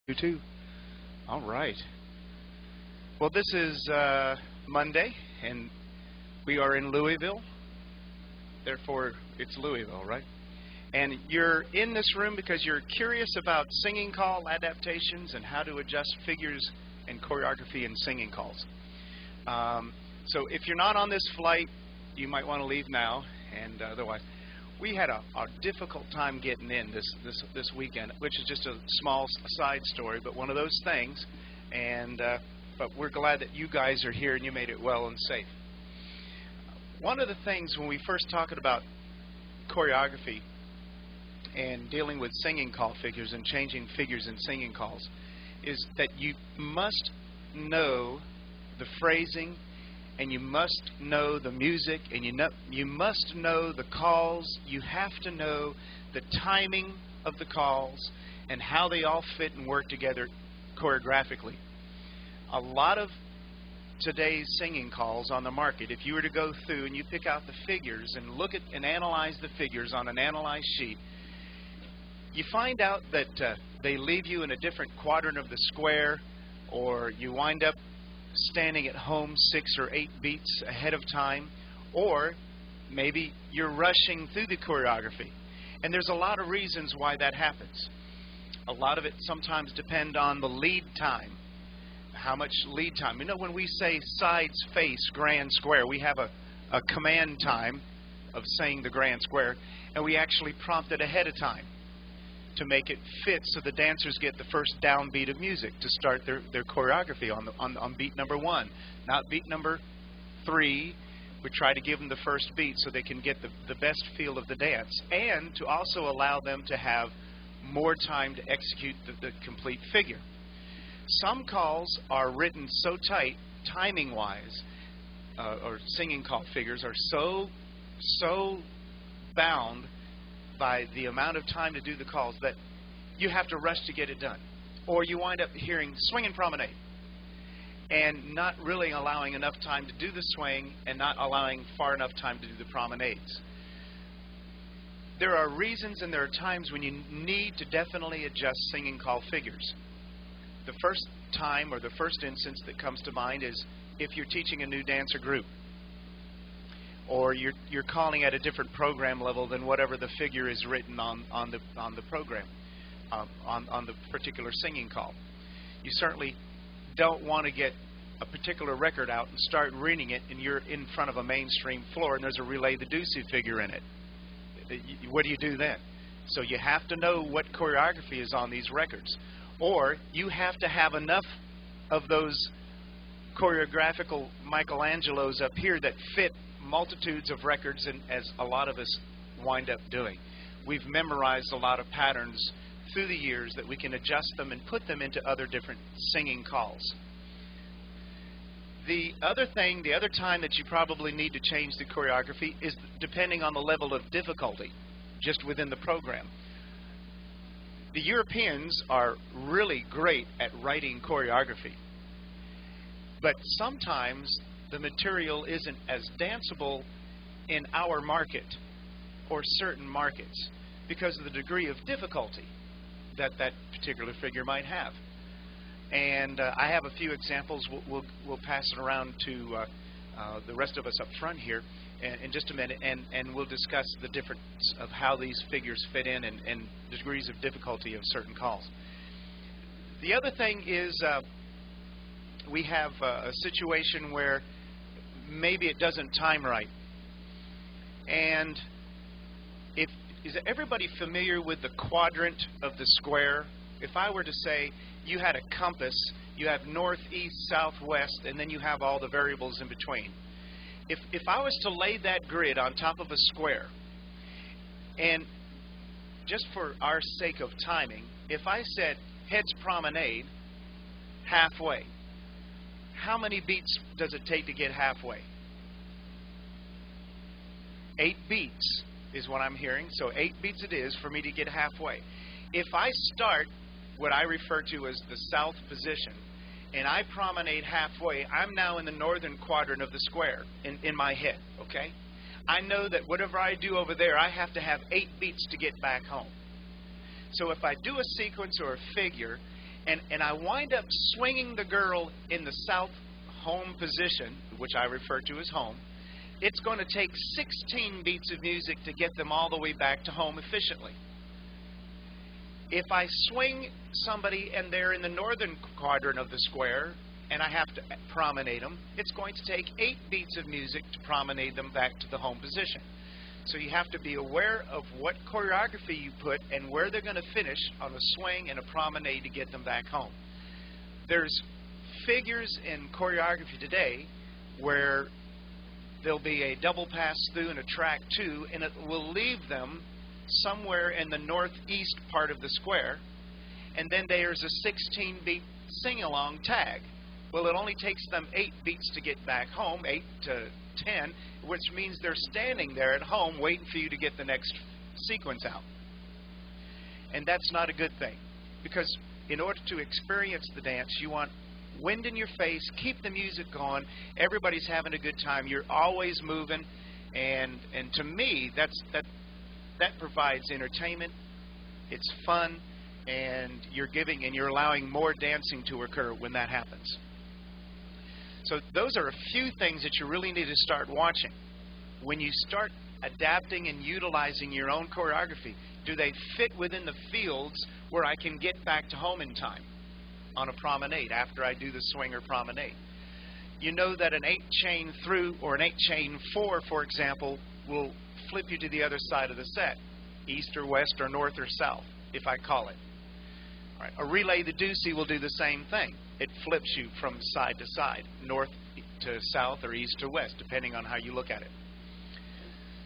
You too. All right. Well, this is Monday, and we are in Louisville. Therefore, it's Louisville, right? And you're in this room because you're curious about singing call adaptations and how to adjust figures and choreography in singing calls. So if you're not on this flight, you might want to leave now, and otherwise. We had a difficult time getting in this weekend, which is just a small side story, but one of those things. And but we're glad that you guys are here and you made it well and safe. One of the things when we first talked about choreography and dealing with singing call figures and changing figures in singing calls is that you must know the phrasing, and you must know the music, and you must know the calls. You have to know the timing of the calls and how they all fit and work together choreographically. A lot of today's singing calls on the market, if you were to go through and you pick out the figures and look at and analyze the figures on an analyzed sheet, you find out that they leave you in a different quadrant of the square, or you wind up standing at home 6 or 8 beats ahead of time, or maybe you're rushing through the choreography. And there's a lot of reasons why that happens. A lot of it sometimes depend on the lead time. How much lead time? You know, when we say sides, face, grand square, we have a command time of saying the grand square, and we actually prompt it ahead of time to make it fit so the dancers get the first downbeat of music to start their choreography on beat number 1, not beat number 3. We try to give them the first beat so they can get the best feel of the dance, and to also allow them to have more time to execute the complete figure. Some calls are written so tight, timing-wise, or singing call figures are so bound by the amount of time to do the calls that you have to rush to get it done. Or you wind up hearing swing and promenade and not really allowing enough time to do the swing and not allowing far enough time to do the promenades. There are reasons and there are times when you need to definitely adjust singing call figures. The first time or the first instance that comes to mind is if you're teaching a new dancer group, or you're calling at a different program level than whatever the figure is written on the program, on the particular singing call. You certainly don't want to get a particular record out and start reading it, and you're in front of a mainstream floor and there's a relay the deuce figure in it. What do you do then? So you have to know what choreography is on these records, or you have to have enough of those choreographical Michelangelos up here that fit multitudes of records, and as a lot of us wind up doing. We've memorized a lot of patterns through the years that we can adjust them and put them into other different singing calls. The other time that you probably need to change the choreography is depending on the level of difficulty just within the program. The Europeans are really great at writing choreography, but sometimes the material isn't as danceable in our market or certain markets because of the degree of difficulty that particular figure might have. And I have a few examples. We'll pass it around to the rest of us up front here in just a minute, and we'll discuss the difference of how these figures fit in and degrees of difficulty of certain calls. The other thing is we have a situation where maybe it doesn't time right. And is everybody familiar with the quadrant of the square? If I were to say you had a compass, you have north, east, south, west, and then you have all the variables in between. If I was to lay that grid on top of a square, and just for our sake of timing, if I said heads promenade halfway, how many beats does it take to get halfway? 8 beats is what I'm hearing. So 8 beats it is for me to get halfway. If I start what I refer to as the south position and I promenade halfway, I'm now in the northern quadrant of the square in my head, okay? I know that whatever I do over there, I have to have 8 beats to get back home. So if I do a sequence or a figure and I wind up swinging the girl in the south home position, which I refer to as home, it's going to take 16 beats of music to get them all the way back to home efficiently. If I swing somebody and they're in the northern quadrant of the square and I have to promenade them, it's going to take 8 beats of music to promenade them back to the home position. So you have to be aware of what choreography you put and where they're going to finish on a swing and a promenade to get them back home. There's figures in choreography today where there'll be a double pass through and a track 2, and it will leave them somewhere in the northeast part of the square, and then there's a 16-beat sing-along tag. Well, it only takes them 8 beats to get back home, 8 to 10, which means they're standing there at home waiting for you to get the next sequence out. And that's not a good thing, because in order to experience the dance, you want wind in your face, keep the music going, everybody's having a good time, you're always moving, and to me, that provides entertainment, it's fun, and you're allowing more dancing to occur when that happens. So those are a few things that you really need to start watching. When you start adapting and utilizing your own choreography, do they fit within the fields where I can get back to home in time on a promenade after I do the swing or promenade? You know that an 8-chain through or an 8-chain 4, for example, will flip you to the other side of the set, east or west or north or south, if I call it. All right. A relay the deucey will do the same thing. It flips you from side to side, north to south or east to west, depending on how you look at it.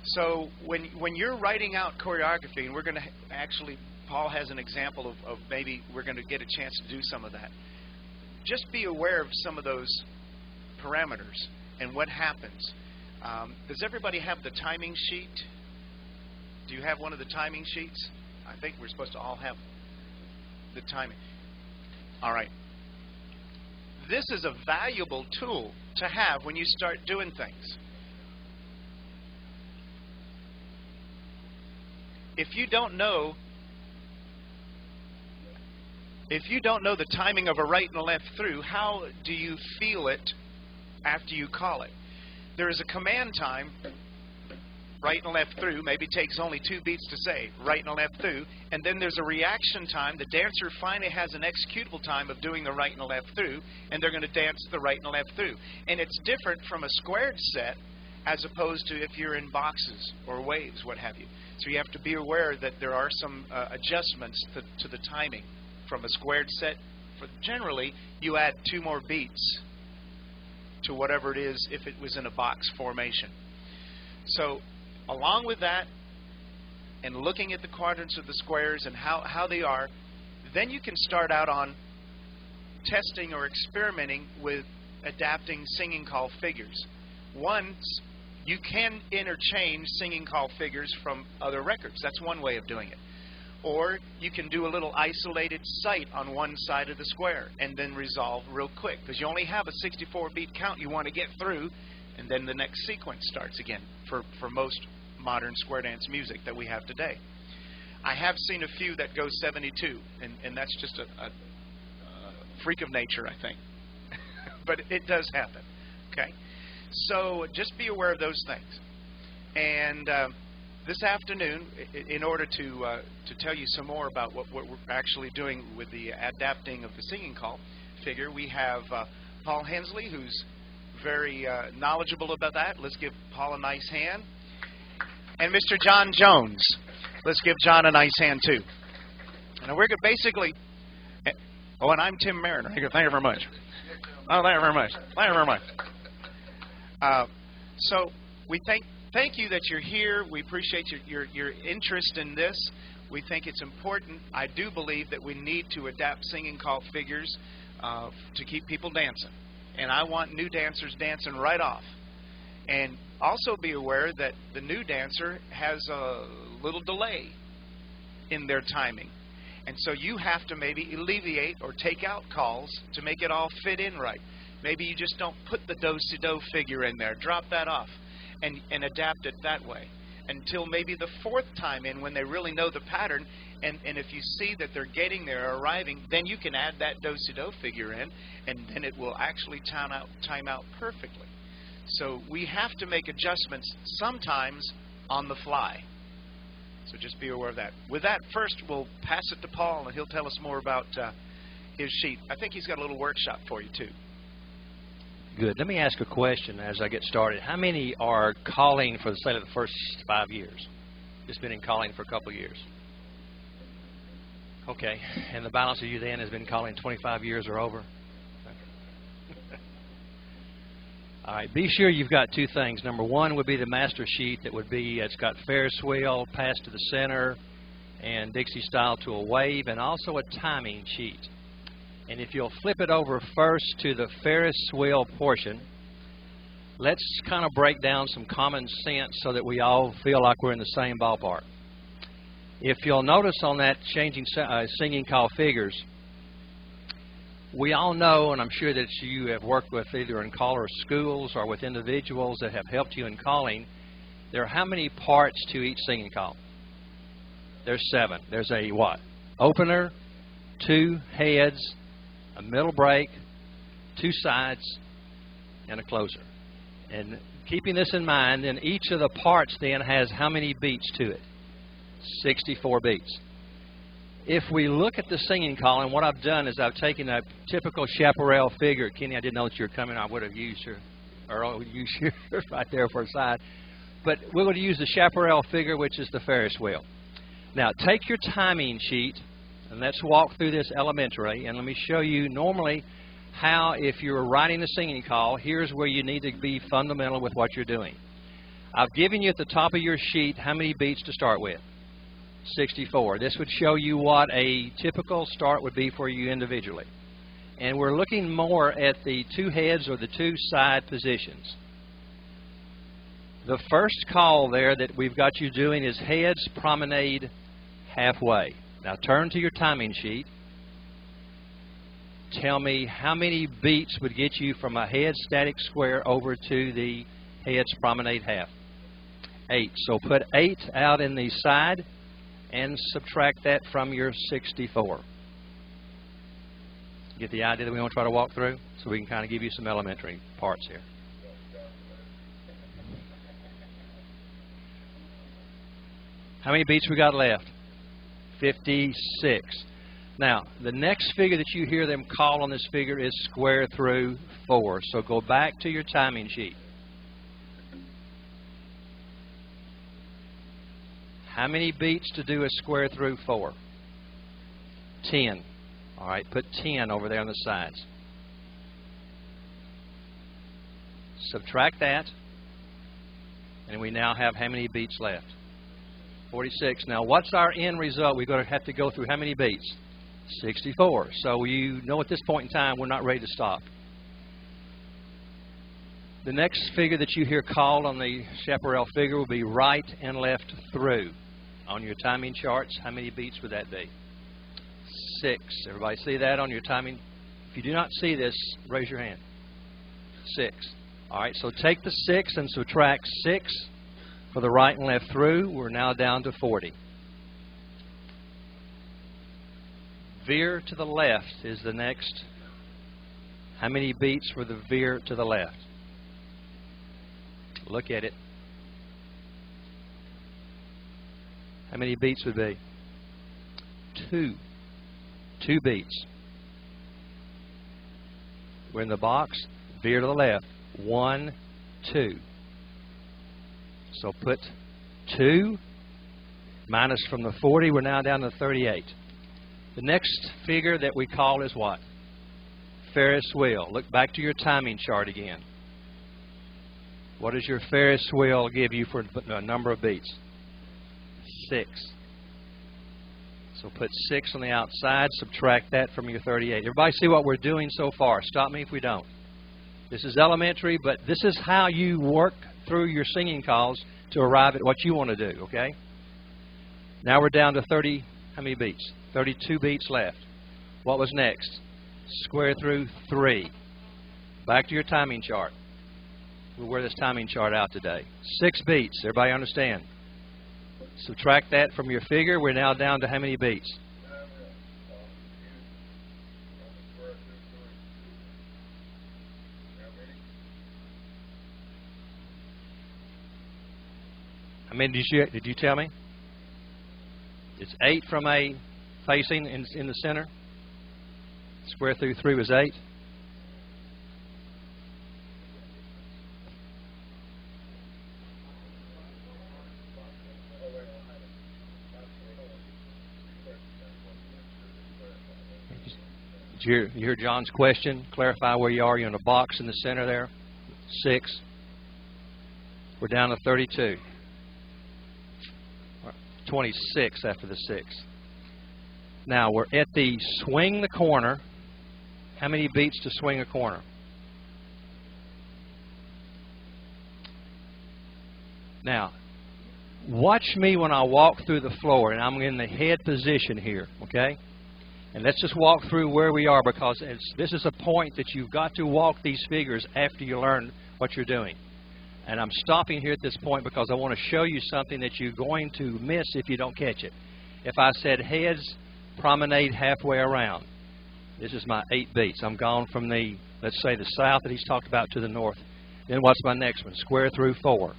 So when you're writing out choreography, and we're going to actually, Paul has an example of maybe we're going to get a chance to do some of that. Just be aware of some of those parameters and what happens. Does everybody have the timing sheet? Do you have one of the timing sheets? I think we're supposed to all have the timing. All right. This is a valuable tool to have when you start doing things. If you don't know the timing of a right and a left through, how do you feel it after you call it? There is a command time, right and left through, maybe takes only 2 beats to say, right and left through, and then there's a reaction time. The dancer finally has an executable time of doing the right and the left through, and they're going to dance the right and the left through. And it's different from a squared set as opposed to if you're in boxes or waves, what have you. So you have to be aware that there are some adjustments to the timing from a squared set. Generally, you add 2 more beats to whatever it is if it was in a box formation. So along with that, and looking at the quadrants of the squares and how they are, then you can start out on testing or experimenting with adapting singing call figures. One, you can interchange singing call figures from other records. That's one way of doing it. Or you can do a little isolated sight on one side of the square and then resolve real quick, because you only have a 64-beat count you want to get through, and then the next sequence starts again for most modern square dance music that we have today. I have seen a few that go 72, and that's just a freak of nature, I think. But it does happen. Okay? So just be aware of those things. And this afternoon, in order to tell you some more about what we're actually doing with the adapting of the singing call figure, we have Paul Henze, who's very knowledgeable about that. Let's give Paul a nice hand. And Mr. John Jones. Let's give John a nice hand, too. And we're going to basically... Oh, and I'm Tim Marriner. Thank you very much. Oh, thank you very much. Thank you very much. So we thank you that you're here. We appreciate your interest in this. We think it's important. I do believe that we need to adapt singing call figures to keep people dancing. And I want new dancers dancing right off. And also be aware that the new dancer has a little delay in their timing. And so you have to maybe alleviate or take out calls to make it all fit in right. Maybe you just don't put the do-si-do figure in there. Drop that off and adapt it that way. until maybe the fourth time in when they really know the pattern. And if you see that they're getting there or arriving, then you can add that do-si-do figure in, and then it will actually time out perfectly. So we have to make adjustments sometimes on the fly. So just be aware of that. With that, first we'll pass it to Paul, and he'll tell us more about his sheet. I think he's got a little workshop for you, too. Good. Let me ask a question as I get started. How many are calling for the sake of the first 5 years? Just been in calling for a couple of years. Okay. And the balance of you then has been calling 25 years or over? All right. Be sure you've got two things. Number one would be the master sheet that would be, it's got Ferris wheel, pass to the center, and Dixie style to a wave, and also a timing sheet. And if you'll flip it over first to the Ferris wheel portion, let's kind of break down some common sense so that we all feel like we're in the same ballpark. If you'll notice on that changing singing call figures, we all know, and I'm sure that you have worked with either in caller schools or with individuals that have helped you in calling, there are how many parts to each singing call? There's 7. There's a what? Opener, 2 heads, a middle break, 2 sides, and a closer. And keeping this in mind, then each of the parts then has how many beats to it? 64 beats. If we look at the singing call, and what I've done is I've taken a typical chaparral figure. Kenny, I didn't know that you were coming. I would have used your, or use yours right there for a side. But we're going to use the chaparral figure, which is the Ferris wheel. Now, take your timing sheet, and let's walk through this elementary, and let me show you normally how, if you're writing a singing call, here's where you need to be fundamental with what you're doing. I've given you at the top of your sheet how many beats to start with. 64. This would show you what a typical start would be for you individually. And we're looking more at the 2 heads or the 2 side positions. The first call there that we've got you doing is heads promenade halfway. Now turn to your timing sheet. Tell me how many beats would get you from a head static square over to the heads promenade half. 8. So put 8 out in the side and subtract that from your 64. Get the idea that we want to try to walk through? So we can kind of give you some elementary parts here. How many beats we got left? 56. Now, the next figure that you hear them call on this figure is square through 4. So go back to your timing sheet. How many beats to do a square through 4? 10. All right, put 10 over there on the sides. Subtract that, and we now have how many beats left? 46. Now, what's our end result? We're going to have to go through how many beats? 64. So you know at this point in time, we're not ready to stop. The next figure that you hear called on the chaparral figure will be right and left through. On your timing charts, how many beats would that be? 6. Everybody see that on your timing? If you do not see this, raise your hand. 6. All right, so take the 6 and subtract 6 for the right and left through. We're now down to 40. Veer to the left is the next. How many beats for the veer to the left? Look at it. How many beats would be? 2. 2 beats. We're in the box. Veer to the left. 1, 2. So put 2 minus from the 40. We're now down to 38. The next figure that we call is what? Ferris wheel. Look back to your timing chart again. What does your Ferris wheel give you for a number of beats? 6. So put 6 on the outside, subtract that from your 38. Everybody see what we're doing so far? Stop me if we don't. This is elementary, but this is how you work through your singing calls to arrive at what you want to do, okay? Now we're down to 30, how many beats? 32 beats left. What was next? Square through 3. Back to your timing chart. We'll wear this timing chart out today. 6 beats. Everybody understand? Subtract that from your figure. We're now down to how many beats? How many did you tell me? It's 8 from a facing in the center. Square through 3 was 8. Did you hear John's question? Clarify where you are. You're in a box in the center there. 6. We're down to 32. 26 after the 6. Now we're at the swing the corner. How many beats to swing a corner? Now, watch me when I walk through the floor, and I'm in the head position here, okay? And let's just walk through where we are, because this is a point that you've got to walk these figures after you learn what you're doing. And I'm stopping here at this point because I want to show you something that you're going to miss if you don't catch it. If I said heads, promenade halfway around, this is my 8 beats. I'm gone from the, let's say, the south that he's talked about to the north. Then what's my next one? Square through 4.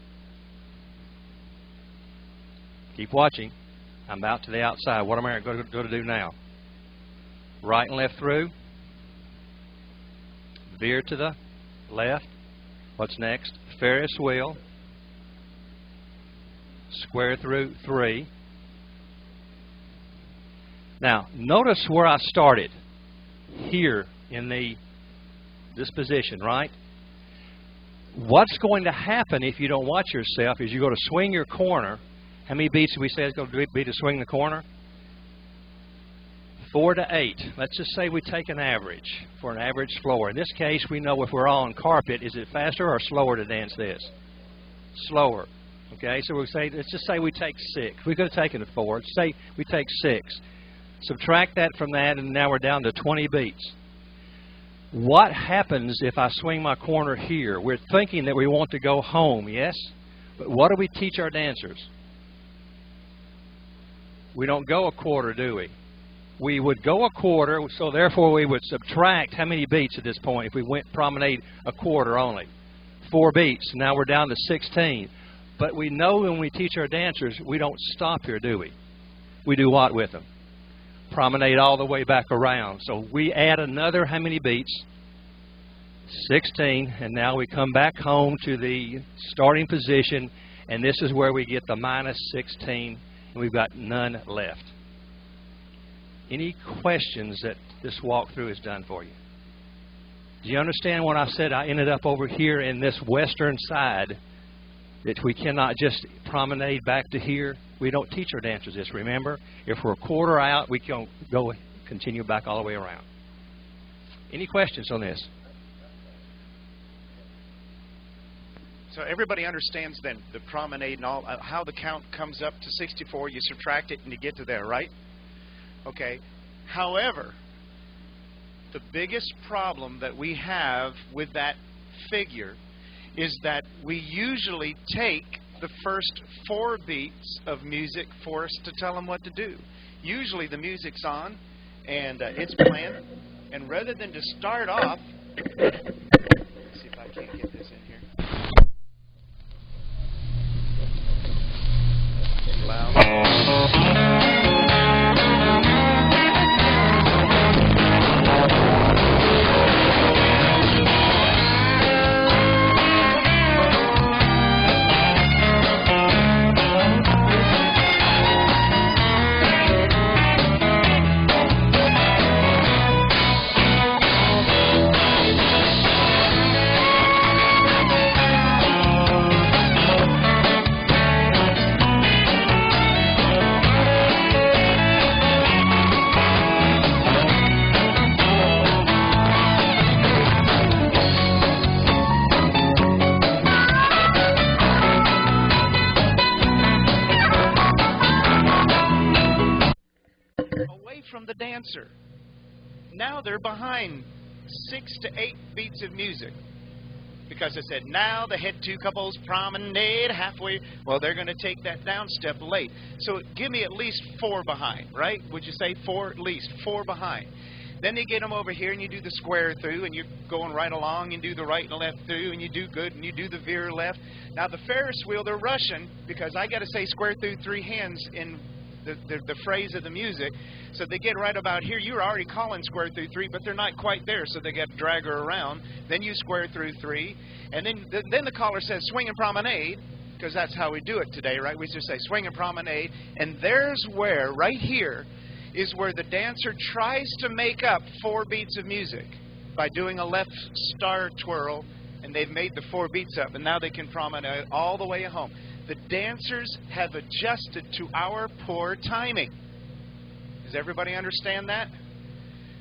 Keep watching. I'm out to the outside. What am I going to do now? Right and left through. Veer to the left. What's next? Ferris wheel. Square through 3. Now, notice where I started. Here in this position, right? What's going to happen if you don't watch yourself is you're going to swing your corner. How many beats did we say it's going to be to swing the corner? 4 to 8. Let's just say we take an average for an average floor. In this case, we know if we're on carpet, is it faster or slower to dance this? Slower. Okay, so we'll say, let's just say we take 6. We could have taken it 4. Let's say we take 6. Subtract that from that, and now we're down to 20 beats. What happens if I swing my corner here? We're thinking that we want to go home, yes? But what do we teach our dancers? We don't go a quarter, do we? We would go a quarter, so therefore we would subtract how many beats at this point if we went promenade a quarter only? 4 beats. Now we're down to 16. But we know when we teach our dancers, we don't stop here, do we? We do what with them? Promenade all the way back around. So we add another how many beats? 16. And now we come back home to the starting position, and this is where we get the minus 16, and we've got none left. Any questions that this walkthrough has done for you? Do you understand when I said I ended up over here in this western side, that we cannot just promenade back to here? We don't teach our dancers this, remember? If we're a quarter out, we can go continue back all the way around. Any questions on this? So everybody understands then the promenade and all, how the count comes up to 64, you subtract it and you get to there, right? Okay. However, the biggest problem that we have with that figure is that we usually take the first 4 beats of music for us to tell them what to do. Usually the music's on and it's playing, and rather than to start off, let's see if I can't get this in here. Loud. Now they're behind 6 to 8 beats of music. Because I said, now the head two couples promenade halfway. Well, they're going to take that down step late. So give me at least 4 behind, right? Would you say 4 at least? 4 behind. Then you get them over here and you do the square through and you're going right along and do the right and left through and you do good and you do the veer left. Now the Ferris wheel, they're rushing because I got to say square through 3 hands in the phrase of the music. So they get right about here. You're already calling square through 3, but they're not quite there, so they got to drag her around. Then you square through 3, and then the caller says swing and promenade, because that's how we do it today, right? We just say swing and promenade, and there's where, right here, is where the dancer tries to make up 4 beats of music by doing a left star twirl, and they've made the 4 beats up, and now they can promenade all the way home. The dancers have adjusted to our poor timing. Does everybody understand that?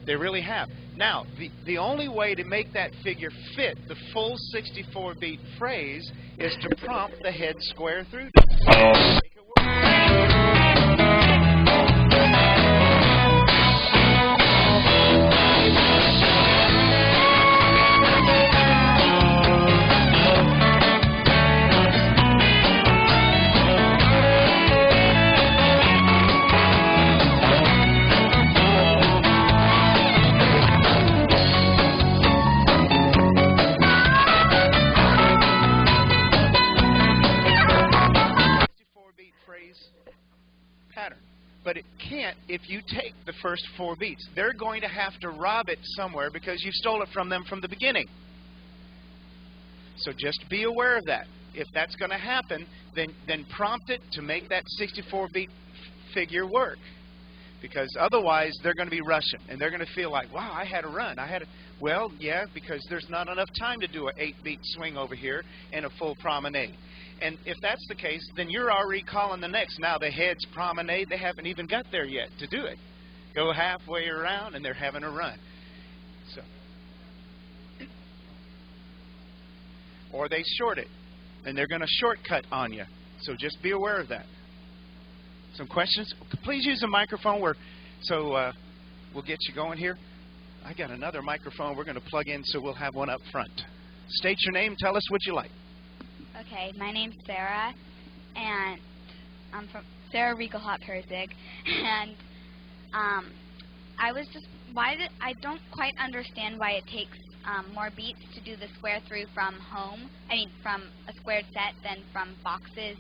They really have. Now, the only way to make that figure fit the full 64-beat phrase is to prompt the head square through. Make it work. Pattern. But it can't if you take the first 4 beats. They're going to have to rob it somewhere because you stole it from them from the beginning. So just be aware of that. If that's going to happen, then prompt it to make that 64-beat figure work. Because otherwise, they're going to be rushing, and they're going to feel like, wow, I had a run. Well, yeah, because there's not enough time to do an 8-beat swing over here and a full promenade. And if that's the case, then you're already calling the next. Now the heads promenade, they haven't even got there yet to do it. Go halfway around, and they're having a run. So, or they short it, and they're going to shortcut on you. So just be aware of that. Some questions? Please use a microphone so we'll get you going here. I got another microphone we're going to plug in, so we'll have one up front. State your name. Tell us what you like. Okay, my name's Sarah, and I'm from Sarah Riegelhop Herzig, and I don't quite understand why it takes more beats to do the square through from from a squared set than from boxes,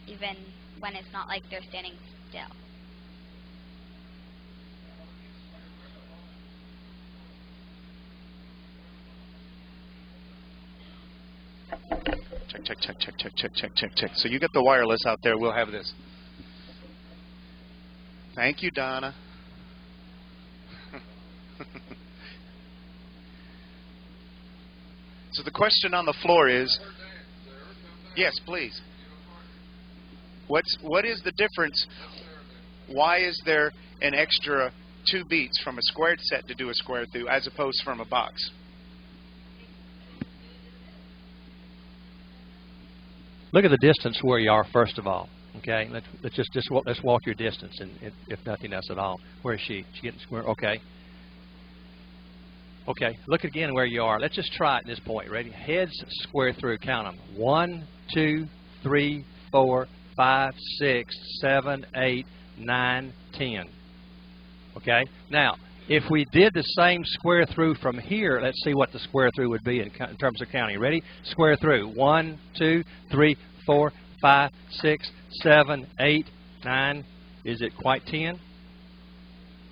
even when it's not like they're standing still. Check. So you get the wireless out there. We'll have this. Thank you, Donna. So the question on the floor is, yes, please. What is the difference? Why is there an extra 2 beats from a squared set to do a square through as opposed from a box? Look at the distance where you are first of all. Okay, let's walk your distance, and if nothing else at all. Where is she? She getting square? Okay. Okay. Look again where you are. Let's just try it at this point. Ready? Heads square through. Count them. 1, 2, 3, 4, 5, 6, 7, 8, 9, 10. Okay. Now, if we did the same square through from here, let's see what the square through would be in terms of counting. Ready? Square through. 1, 2, 3, 4, 5, 6, 7, 8, 9. Is it quite 10?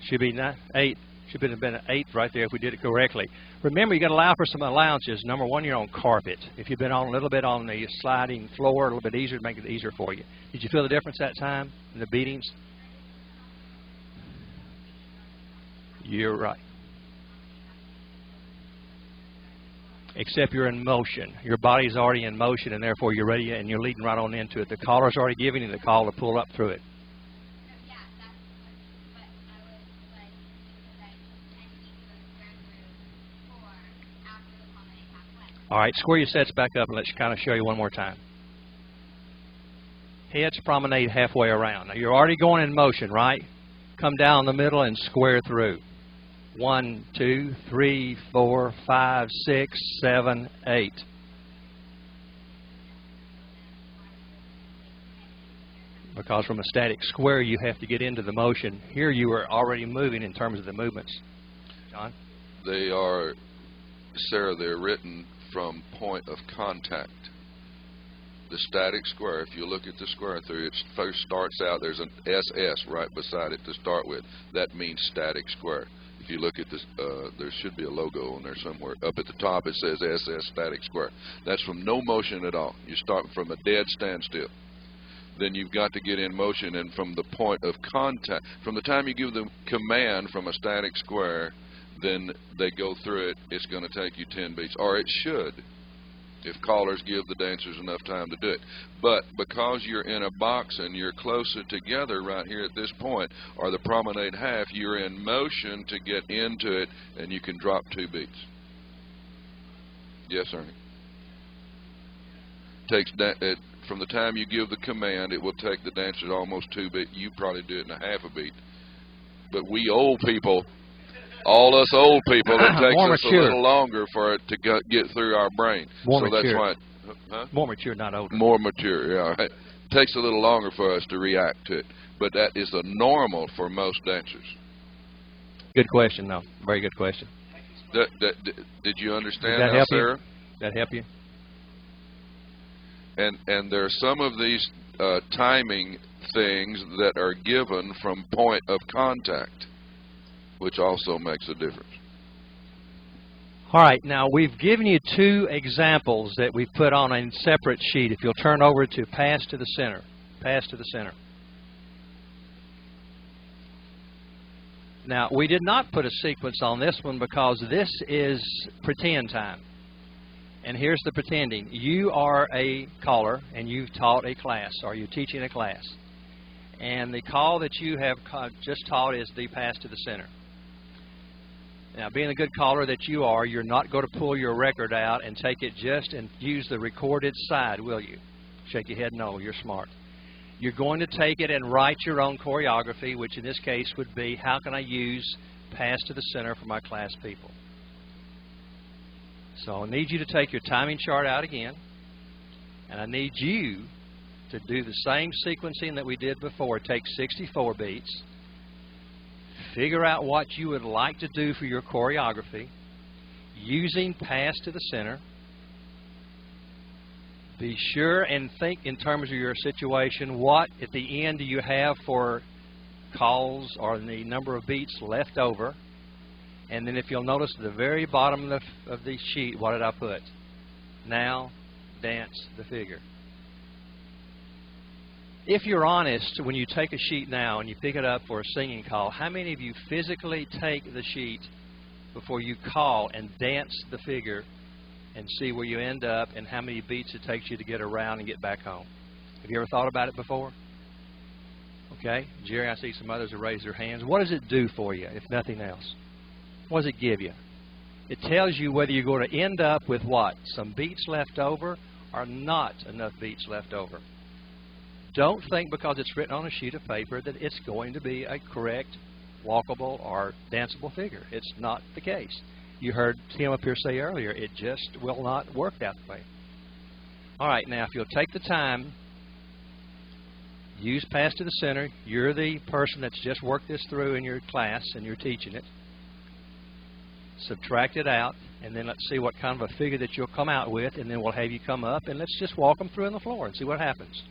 Should be 9, 8. Should have been an 8 right there if we did it correctly. Remember, you got to allow for some allowances. Number one, you're on carpet. If you've been on a little bit on the sliding floor, a little bit easier to make it easier for you. Did you feel the difference that time in the beatings? You're right. Except you're in motion. Your body's already in motion, and therefore you're ready, and you're leading right on into it. The caller's already giving you the call to pull up through it. All right, square your sets back up and let's kind of show you one more time. Heads promenade halfway around. Now, you're already going in motion, right? Come down the middle and square through. 1, 2, 3, 4, 5, 6, 7, 8. because from a static square you have to get into the motion. Here you are already moving in terms of the movements. John? They are, Sarah, they're written from point of contact. The static square, if you look at the square through, it first starts out, there's an SS right beside it to start with. That means static square. If you look at this, there should be a logo on there somewhere. Up at the top it says SS static square. That's from no motion at all. You start from a dead standstill. Then you've got to get in motion, and from the point of contact, from the time you give the command from a static square, then they go through it, it's going to take you 10 beats, or it should, if callers give the dancers enough time to do it. But because you're in a box and you're closer together right here at this point, or the promenade half, you're in motion to get into it, and you can drop 2 beats. Yes, Ernie? Takes that, from the time you give the command, it will take the dancers almost 2 beats. You probably do it in a half a beat. But we old people, all us old people, it takes us a little longer for it to get through our brain. More so mature. That's why. Huh? More mature, not older. More mature, yeah. It takes a little longer for us to react to it. But that is a normal for most dancers. Good question, though. Very good question. Did you understand that, now, Sarah? That help you? And there are some of these timing things that are given from point of contact, which also makes a difference. All right, now we've given you 2 examples that we've put on a separate sheet. If you'll turn over to pass to the center. Pass to the center. Now, we did not put a sequence on this one because this is pretend time. And here's the pretending. You are a caller, and you've taught a class, or you're teaching a class. And the call that you have just taught is the pass to the center. Now, being a good caller that you are, you're not going to pull your record out and take it just and use the recorded side, will you? Shake your head, no, you're smart. You're going to take it and write your own choreography, which in this case would be, how can I use pass to the center for my class people? So I need you to take your timing chart out again, and I need you to do the same sequencing that we did before. Take 64 beats, figure out what you would like to do for your choreography, using pass to the center. Be sure and think in terms of your situation, what at the end do you have for calls or the number of beats left over. And then if you'll notice at the very bottom of the sheet, what did I put? Now, dance the figure. If you're honest, when you take a sheet now and you pick it up for a singing call, how many of you physically take the sheet before you call and dance the figure and see where you end up and how many beats it takes you to get around and get back home? Have you ever thought about it before? Okay. Jerry, I see some others have raised their hands. What does it do for you, if nothing else? What does it give you? It tells you whether you're going to end up with what? Some beats left over or not enough beats left over. Don't think because it's written on a sheet of paper that it's going to be a correct, walkable, or danceable figure. It's not the case. You heard Tim up here say earlier, it just will not work that way. All right, now if you'll take the time, use pass to the center. You're the person that's just worked this through in your class and you're teaching it. Subtract it out, and then let's see what kind of a figure that you'll come out with, and then we'll have you come up, and let's just walk them through on the floor and see what happens.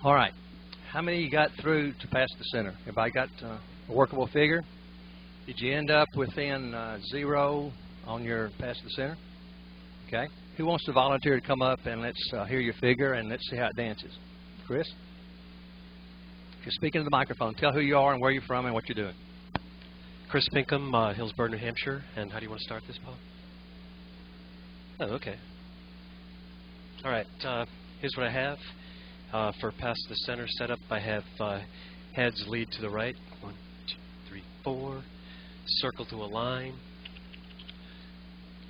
All right. How many of you got through to pass the center? Everybody got a workable figure? Did you end up within 0 on your pass the center? Okay. Who wants to volunteer to come up and let's hear your figure and let's see how it dances? Chris? You're speaking to the microphone. Tell who you are and where you're from and what you're doing. Chris Pinkham, Hillsborough, New Hampshire. And how do you want to start this, Paul? Oh, okay. All right. Here's what I have. For pass the center setup, I have heads lead to the right. 1, 2, 3, 4. Circle to a line.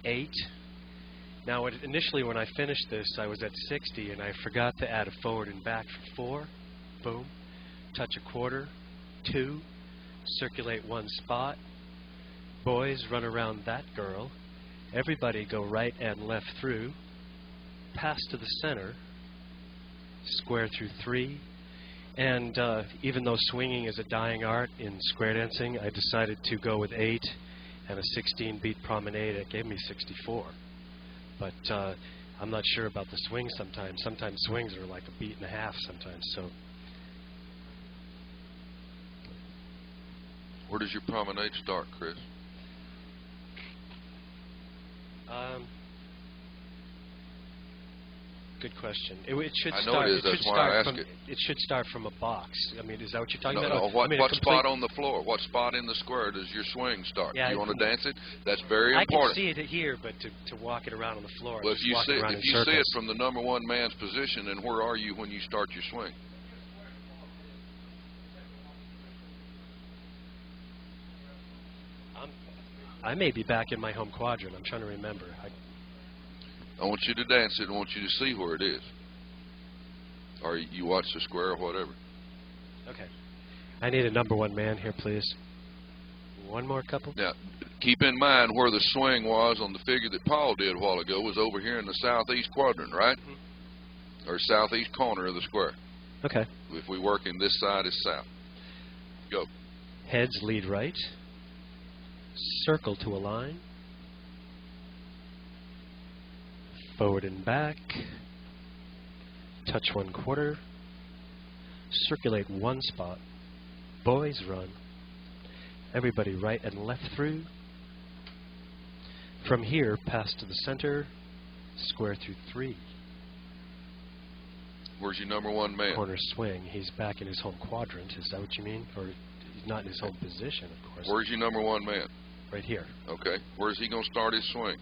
8. Now, initially when I finished this, I was at 60, and I forgot to add a forward and back for 4. Boom. Touch a quarter. 2. Circulate 1 spot. Boys, run around that girl. Everybody go right and left through. Pass to the center. Square through 3. And even though swinging is a dying art in square dancing, I decided to go with 8 and a 16-beat promenade. It gave me 64. But I'm not sure about the swings sometimes. Sometimes swings are like a beat and a half sometimes. So, where does your promenade start, Chris? Good question. It should I know start. it is. That's why I ask it. It should start from a box. I mean, is that what you're talking about? No. What complete spot on the floor? What spot in the square does your swing start? Yeah, you want to dance it? That's very I important. can see it here, but to walk it around on the floor. Well, if you see circles. it from the number 1 man's position, then where are you when you start your swing? I may be back in my home quadrant. I'm trying to remember. I want you to dance it. I want you to see where it is. Or you watch the square or whatever. Okay. I need a number 1 man here, please. One more couple. Now, keep in mind where the swing was on the figure that Paul did a while ago was over here in the southeast quadrant, right? Mm-hmm. Or southeast corner of the square. Okay. If we work in this side, it's south. Go. Heads lead right. Circle to a line. Forward and back. Touch 1 quarter. Circulate 1 spot. Boys run. Everybody right and left through. From here, pass to the center. Square through 3. Where's your number 1 man? Corner swing. He's back in his home quadrant. Is that what you mean? Or he's not in his home position, of course. Where's your number 1 man? Right here. Okay. Where's he going to start his swing?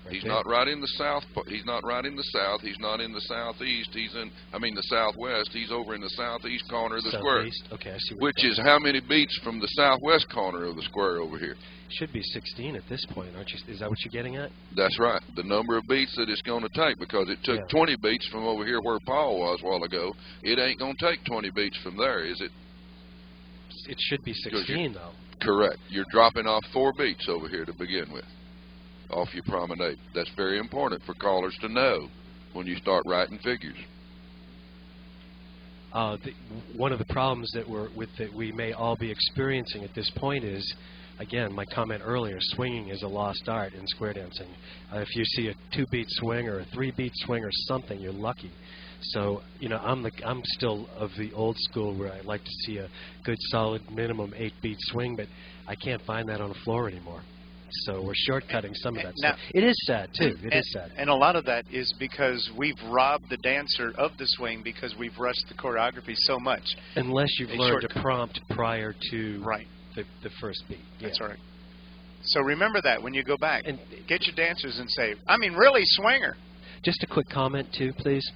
Right he's there. not right in the south. He's not right in the south. He's not in the southeast. He's in, the southwest. He's over in the southeast corner of the square. Okay, I see. Which is how many beats from the southwest corner of the square over here? Should be 16 at this point, aren't you? Is that what you're getting at? That's right. The number of beats that it's going to take, because it took 20 beats from over here where Paul was a while ago. It ain't going to take 20 beats from there, is it? It should be 16, though. Correct. You're dropping off 4 beats over here to begin with, off your promenade. That's very important for callers to know when you start writing figures. One of the problems that we may all be experiencing at this point is, again, my comment earlier, swinging is a lost art in square dancing. If you see a 2-beat swing or a 3-beat swing or something, you're lucky. So, I'm still of the old school where I like to see a good, solid, minimum 8-beat swing, but I can't find that on the floor anymore. So we're shortcutting some of that stuff. It is sad, too. It is sad. And a lot of that is because we've robbed the dancer of the swing because we've rushed the choreography so much. Unless you've learned to prompt prior to the first beat. Yeah. That's right. So remember that when you go back. And get your dancers and say, really, swinger. Just a quick comment, too, please.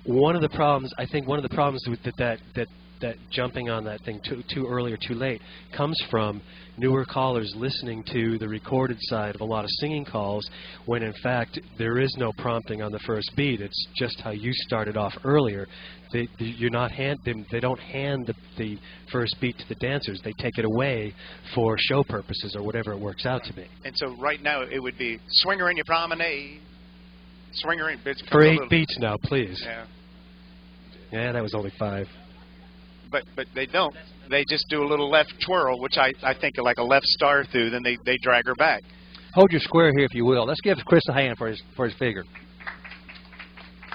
One of the problems with that jumping on that thing too early or too late comes from newer callers listening to the recorded side of a lot of singing calls when, in fact, there is no prompting on the first beat. It's just how you started off earlier. They don't hand the first beat to the dancers. They take it away for show purposes or whatever it works out to be. And so right now it would be swinger in your promenade. Swinger in. For 8 beats now, please. Yeah. Yeah, that was only 5. But they don't. They just do a little left twirl, which I think of like a left star through. Then they drag her back. Hold your square here, if you will. Let's give Chris a hand for his figure.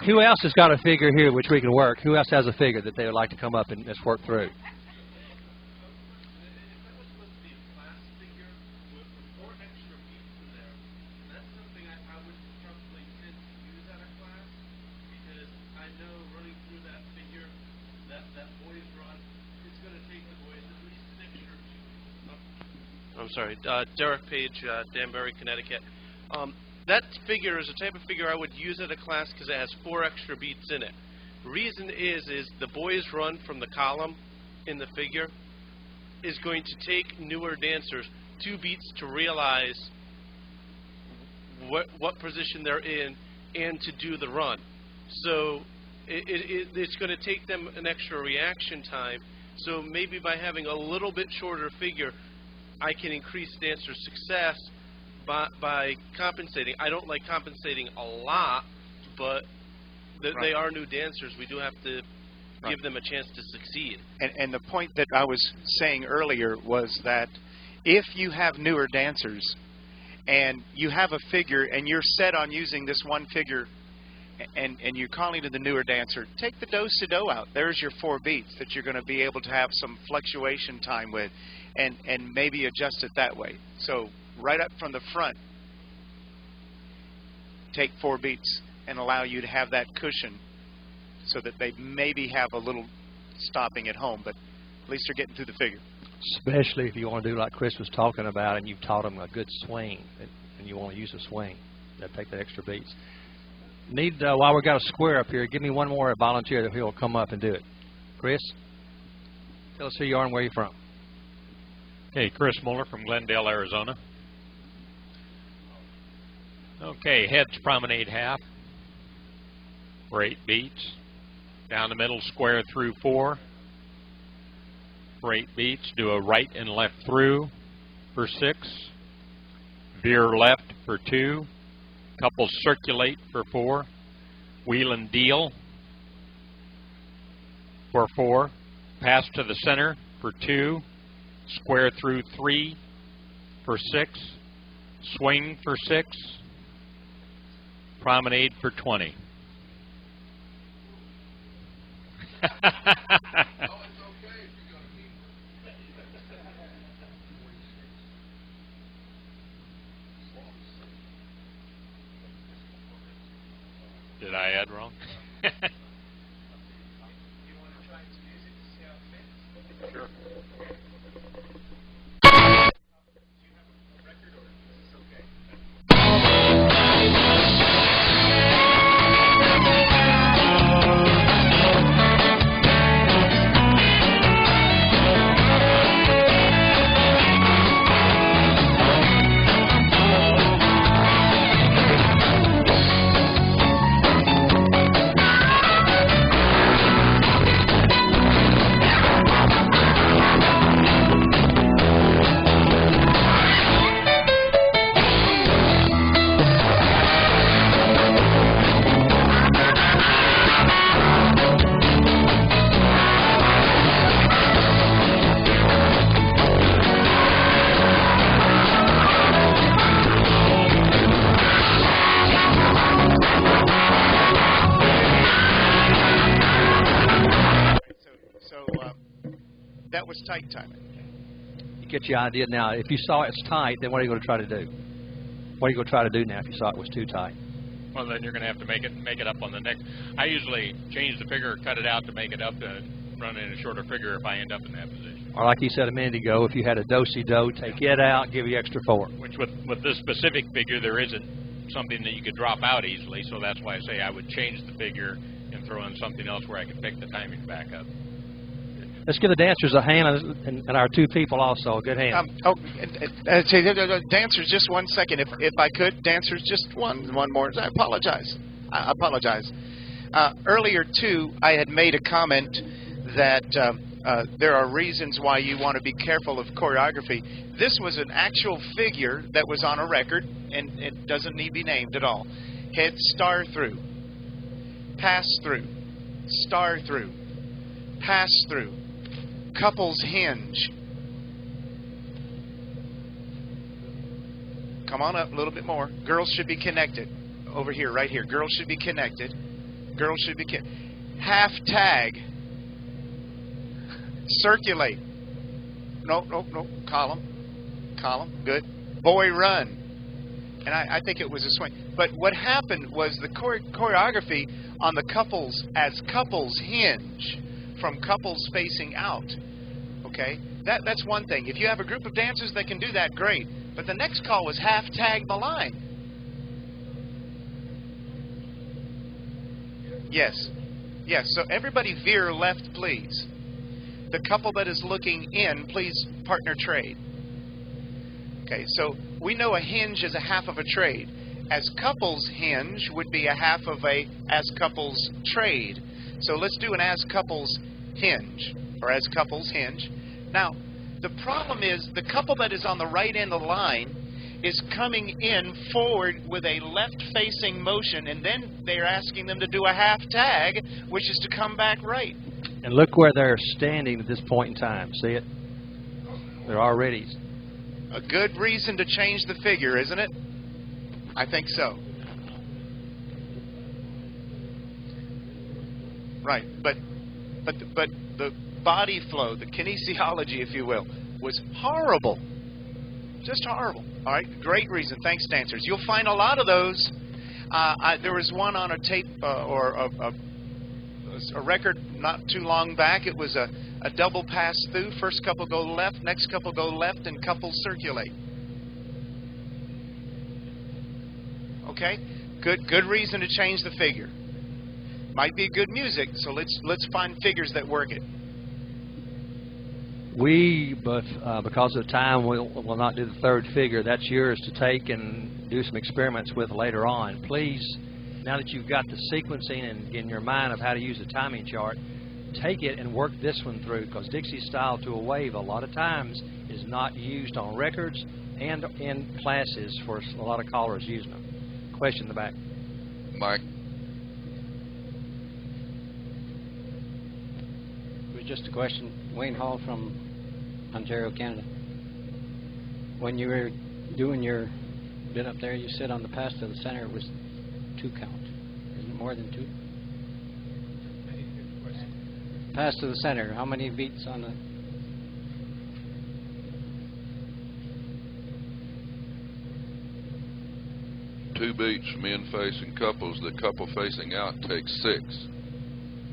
Who else has got a figure here which we can work? Who else has a figure that they would like to come up and let's work through? I'm sorry, Derek Page, Danbury, Connecticut. That figure is a type of figure I would use at a class because it has 4 extra beats in it. The reason is the boys run from the column in the figure is going to take newer dancers 2 beats to realize what position they're in and to do the run. So it's going to take them an extra reaction time. So maybe by having a little bit shorter figure, I can increase dancer's success by compensating. I don't like compensating a lot, but they are new dancers. We do have to give them a chance to succeed. And the point that I was saying earlier was that if you have newer dancers and you have a figure and you're set on using this one figure and you're calling to the newer dancer, take the do-si-do out. There's your 4 beats that you're going to be able to have some fluctuation time with and maybe adjust it that way. So right up from the front, take 4 beats and allow you to have that cushion so that they maybe have a little stopping at home, but at least they're getting through the figure. Especially if you want to do like Chris was talking about and you've taught them a good swing and you want to use a swing. They'll take the extra beats. While we've got a square up here, give me one more volunteer that will come up and do it. Chris, tell us who you are and where you're from. Okay, Chris Muller from Glendale, Arizona. Okay, heads promenade half for 8 beats. Down the middle, square through 4 for 8 beats. Do a right and left through for 6. Veer left for 2. Couples circulate for 4. Wheel and deal for 4. Pass to the center for 2. Square through 3 for 6. Swing for 6. Promenade for 20. Did I add wrong? Sure. Was tight timing. You get your idea now. If you saw it's tight, then what are you going to try to do? What are you going to try to do now if you saw it was too tight? Well, then you're going to have to make it up on the next. I usually change the figure, cut it out to make it up to run in a shorter figure if I end up in that position. Or like you said a minute ago, if you had a do-si-do, take it out, give you extra 4. Which with this specific figure, there isn't something that you could drop out easily, so that's why I say I would change the figure and throw in something else where I could pick the timing back up. Let's give the dancers a hand and our 2 people also. Good hand. Dancers, just 1 second. If I could, dancers, just one more. I apologize. I apologize. Earlier, too, I had made a comment that there are reasons why you want to be careful of choreography. This was an actual figure that was on a record, and it doesn't need to be named at all. Head star through, pass through, star through, pass through. Couples hinge. Come on up a little bit more. Girls should be connected. Over here, right here. Girls should be connected. Girls should be half tag. Circulate. No. Column. Good. Boy run. And I think it was a swing. But what happened was the choreography on the couples as couples hinge from couples facing out. Okay? That's one thing. If you have a group of dancers that can do that, great. But the next call was half tag the line. Yes. So everybody veer left, please. The couple that is looking in, please partner trade. Okay, so we know a hinge is a half of a trade. as couples hinge would be a half of a as couples trade. So let's do an as couples hinge, or as couples hinge. Now, the problem is the couple that is on the right end of the line is coming in forward with a left-facing motion, and then they're asking them to do a half tag, which is to come back right. And look where they're standing at this point in time. See it? They're already... A good reason to change the figure, isn't it? I think so. Right, but the body flow, the kinesiology, if you will, was horrible. Just horrible. All right, great reason. Thanks, dancers. You'll find a lot of those. There was one on a tape or a record not too long back. It was a double pass through. First couple go left, next couple go left, and couples circulate. Okay, good reason to change the figure. Might be good music, so let's find figures that work it. Because of time, we'll not do the third figure. That's yours to take and do some experiments with later on. Please, now that you've got the sequencing and in your mind of how to use the timing chart, take it and work this one through, because Dixie style to a wave a lot of times is not used on records and in classes for a lot of callers using them. Question in the back. Mike. It was just a question. Wayne Hall from Ontario, Canada. When you were doing your bit up there, you said on the pass to the center it was 2 count. Isn't it more than 2? Pass to the center, how many beats on the... Two beats from in-facing couples. The couple facing out takes 6.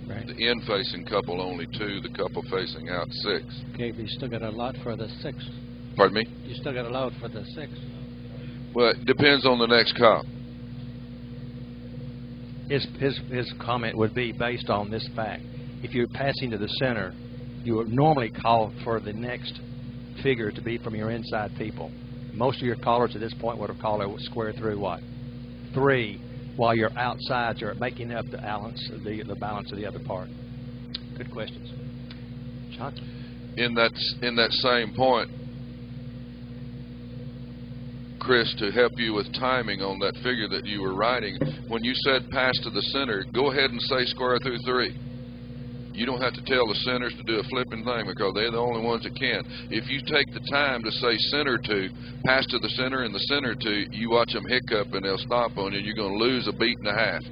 Right. The in-facing couple only 2. The couple facing out 6. Okay, but you still got a lot for the 6. Pardon me? You still got a lot for the 6. Well, it depends on the next cop. His comment would be based on this fact. If you're passing to the center, you would normally call for the next figure to be from your inside people. Most of your callers at this point would have called it square through what? 3, while your outsides are making up the balance of the other part. Good questions. John? In that same point, Chris, to help you with timing on that figure that you were writing, when you said pass to the center, go ahead and say square through 3. You don't have to tell the centers to do a flipping thing, because they're the only ones that can. If you take the time to say center 2, pass to the center and the center 2, you watch them hiccup and they'll stop on you, and you're going to lose a beat and a half,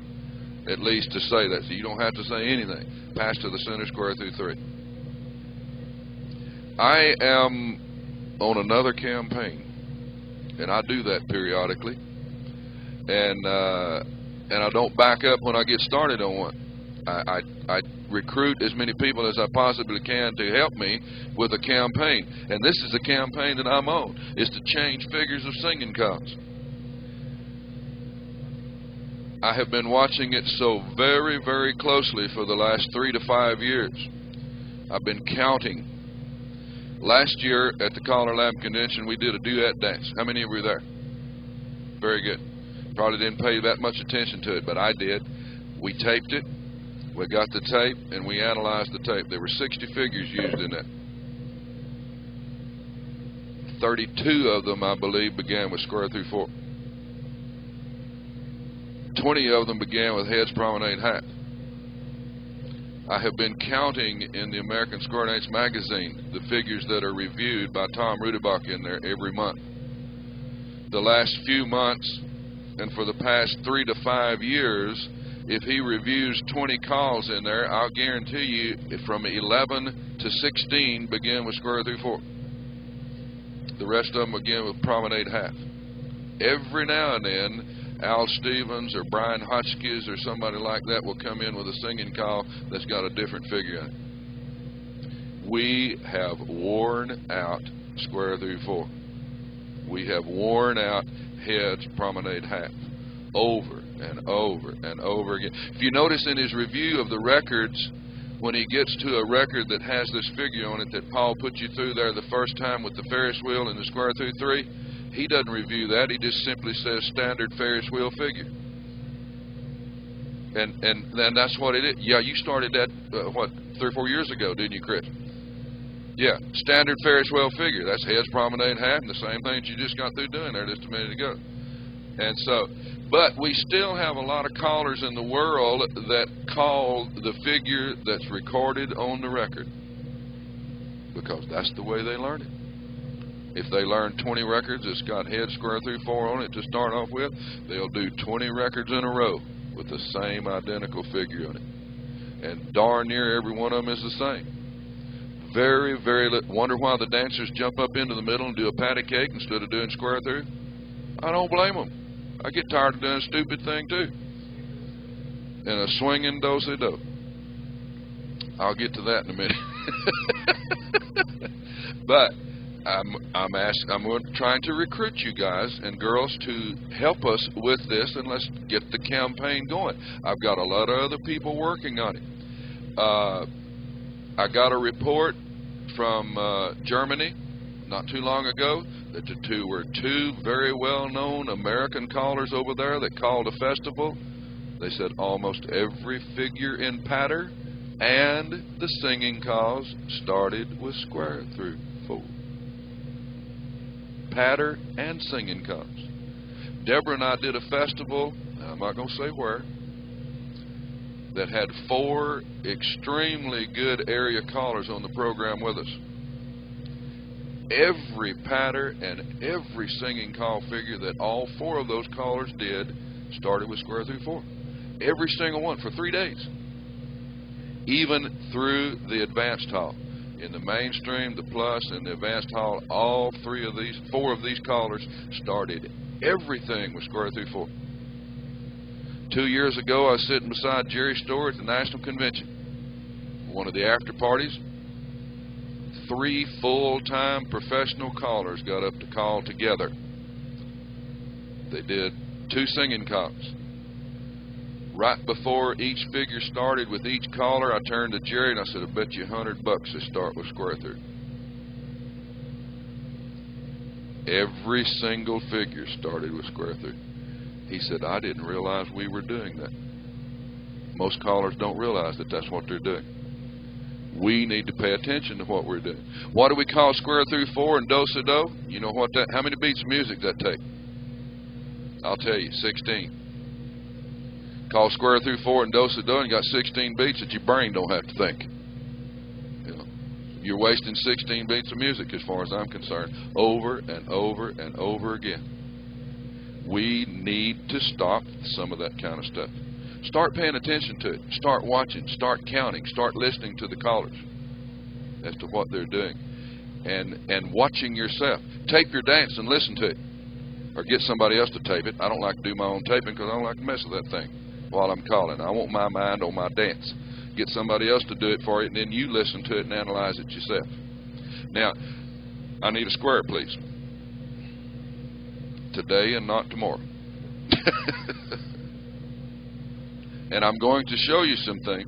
at least, to say that. So you don't have to say anything. Pass to the center, square through 3. I am on another campaign, and I do that periodically, and I don't back up when I get started on one. I recruit as many people as I possibly can to help me with a campaign, and this is the campaign that I'm on, is to change figures of singing calls. I have been watching it so very, very closely for the last 3 to 5 years. I've been counting. Last year at the CALLERLAB convention, we did a duet dance. How many of you were there? Very good. Probably didn't pay that much attention to it, but I did. We taped it. We got the tape, and we analyzed the tape. There were 60 figures used in that. 32 of them, I believe, began with square through 4. 20 of them began with heads, promenade, hat. I have been counting in the American Square Dance magazine the figures that are reviewed by Tom Rudebach in there every month. The last few months, and for the past 3 to 5 years, if he reviews 20 calls in there, I'll guarantee you from 11 to 16 begin with square through 4. The rest of them begin with promenade half. Every now and then, Al Stevens or Brian Hotchkiss or somebody like that will come in with a singing call that's got a different figure in it. We have worn out square through 4. We have worn out heads, promenade half, over and over and over again. If you notice in his review of the records, when he gets to a record that has this figure on it that Paul put you through there the first time with the Ferris wheel and the square through 3, He doesn't review that. He just simply says standard Ferris wheel figure. And then that's what it is. Yeah, you started that, what, 3 or 4 years ago, didn't you, Chris? Yeah, standard Ferris wheel figure. That's heads, promenade, half, and the same thing that you just got through doing there just a minute ago. And so, but we still have a lot of callers in the world that call the figure that's recorded on the record, because that's the way they learn it. If they learn 20 records that's got head square through 4 on it to start off with, they'll do 20 records in a row with the same identical figure on it. And darn near every one of them is the same. Very, very wonder why the dancers jump up into the middle and do a patty cake instead of doing square through? I don't blame them. I get tired of doing a stupid thing too. And a swinging do-si-do. I'll get to that in a minute. But I'm trying to recruit you guys and girls to help us with this, and let's get the campaign going. I've got a lot of other people working on it. I got a report from Germany not too long ago that there were 2 very well-known American callers over there that called a festival. They said almost every figure in patter and the singing calls started with square through 4. Patter and singing calls. Deborah and I did a festival, I'm not going to say where, that had 4 extremely good area callers on the program with us. Every patter and every singing call figure that all 4 of those callers did started with square through 4. Every single one for 3 days. Even through the advanced hall. In the mainstream, the plus, and the advanced hall, all 4 of these callers started everything with square through 4. 2 years ago, I was sitting beside Jerry Storer at the National Convention. One of the after parties. 3 full-time professional callers got up to call together. They did 2 singing calls. Right before each figure started with each caller, I turned to Jerry and I said, I bet you $100 to start with square through. Every single figure started with square through. He said, I didn't realize we were doing that. Most callers don't realize that that's what they're doing. We need to pay attention to what we're doing. What do we call square through 4 and do-si-do? You know what that, how many beats of music that take? I'll tell you, 16. Call square through 4 and do-si-do, and you got 16 beats that your brain don't have to think. You know, you're wasting 16 beats of music as far as I'm concerned, over and over and over again. We need to stop some of that kind of stuff. Start paying attention to it. Start watching. Start counting. Start listening to the callers as to what they're doing. And watching yourself. Tape your dance and listen to it. Or get somebody else to tape it. I don't like to do my own taping because I don't like to mess with that thing while I'm calling. I want my mind on my dance. Get somebody else to do it for you, and then you listen to it and analyze it yourself. Now, I need a square, please. Today and not tomorrow. And I'm going to show you something.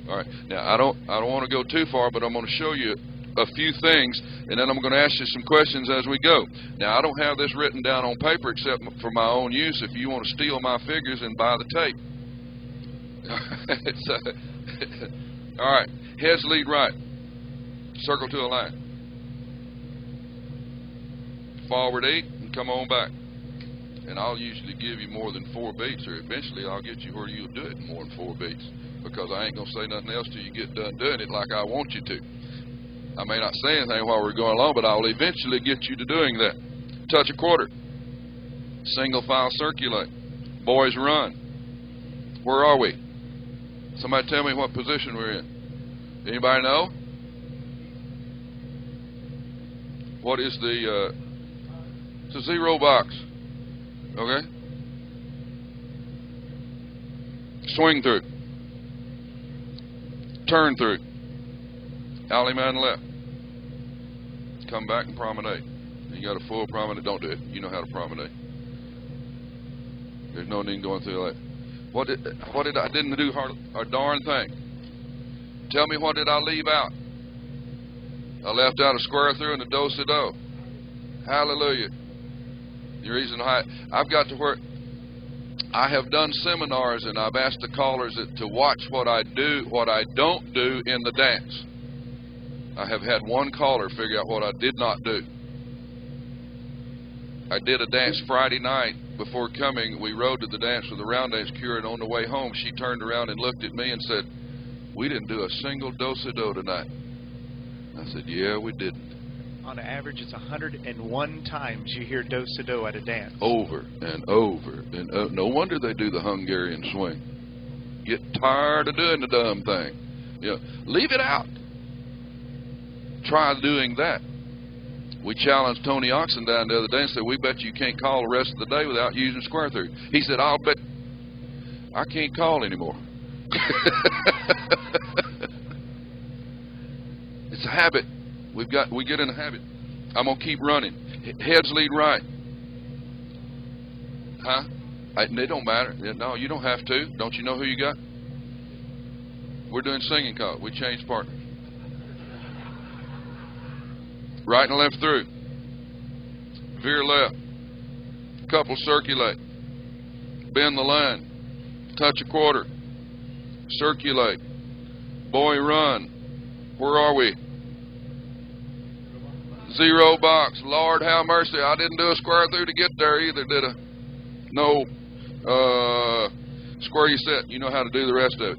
All right. Now, I don't want to go too far, but I'm going to show you a few things, and then I'm going to ask you some questions as we go. Now, I don't have this written down on paper except for my own use if you want to steal my figures and buy the tape. All right. Heads lead right. Circle to a line. Forward 8 and come on back. And I'll usually give you more than 4 beats, or eventually I'll get you where you'll do it in more than 4 beats, because I ain't going to say nothing else till you get done doing it like I want you to. I may not say anything while we're going along, but I'll eventually get you to doing that. Touch a quarter. Single file circulate. Boys run. Where are we? Somebody tell me what position we're in. Anybody know? What is the... it's a 0 box. Okay? Swing through. Turn through. Alley man left. Come back and promenade. You got a full promenade. Don't do it. You know how to promenade. There's no need going through that. What did I didn't do a darn thing. Tell me, what did I leave out? I left out a square through and a do-si-do. Hallelujah. The reason I've got to where I have done seminars and I've asked the callers to watch what I do, what I don't do in the dance. I have had one caller figure out what I did not do. I did a dance Friday night before coming. We rode to the dance with the round dance cure, and on the way home she turned around and looked at me and said, "We didn't do a single do-si-do tonight." I said, "Yeah, we didn't." On average, it's 101 times you hear do-si-do at a dance. Over and over and over. No wonder they do the Hungarian swing. Get tired of doing the dumb thing. You know, leave it out. Try doing that. We challenged Tony Oxendown the other day and said, "We bet you can't call the rest of the day without using square through." He said, "I'll bet I can't call anymore." It's a habit. We get in a habit. I'm gonna keep running. Heads lead right. Huh? They don't matter. No, you don't have to. Don't you know who you got? We're doing singing call. We changed partners. Right and left through. Veer left. Couple circulate. Bend the line. Touch a quarter. Circulate. Boy run. Where are we? Zero box. Lord have mercy. I didn't do a square through to get there either, did I? No. Square you set. You know how to do the rest of it.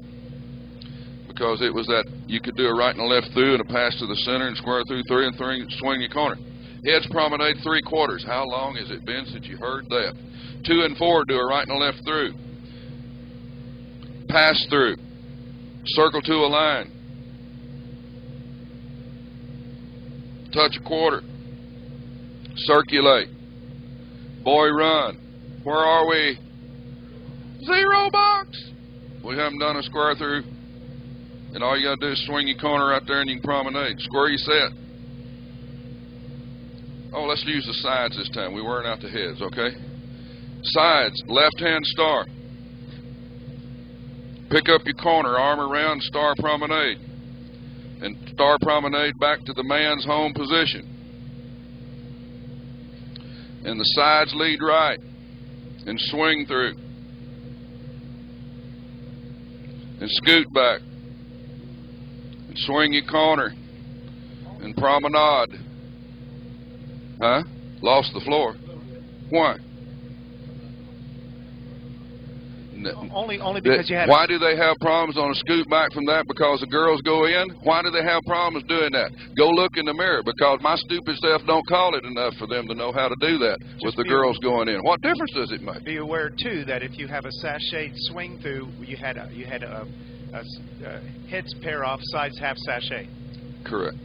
Because it was that you could do a right and a left through and a pass to the center and square through 3 and 3 and swing your corner. Heads promenade 3/4. How long has it been since you heard that? 2 and 4, do a right and a left through. Pass through. Circle to a line. Touch a quarter. Circulate. Boy run. Where are we? Zero box. We haven't done a square through. And all you got to do is swing your corner right there and you can promenade. Square your set. Oh, let's use the sides this time. We weren't out the heads, okay? Sides, left-hand star. Pick up your corner, arm around, star promenade. And star promenade back to the man's home position. And the sides lead right. And swing through. And scoot back. And swing your corner. And promenade. Huh? Lost the floor. Why? Only because you had. Why do they have problems on a scoot back from that? Because the girls go in? Why do they have problems doing that? Go look in the mirror, because my stupid self don't call it enough for them to know how to do that with the girls going in. What difference does it make? Be aware too that if you have a sachet swing through, you had a heads pair off, sides half sachet. Correct.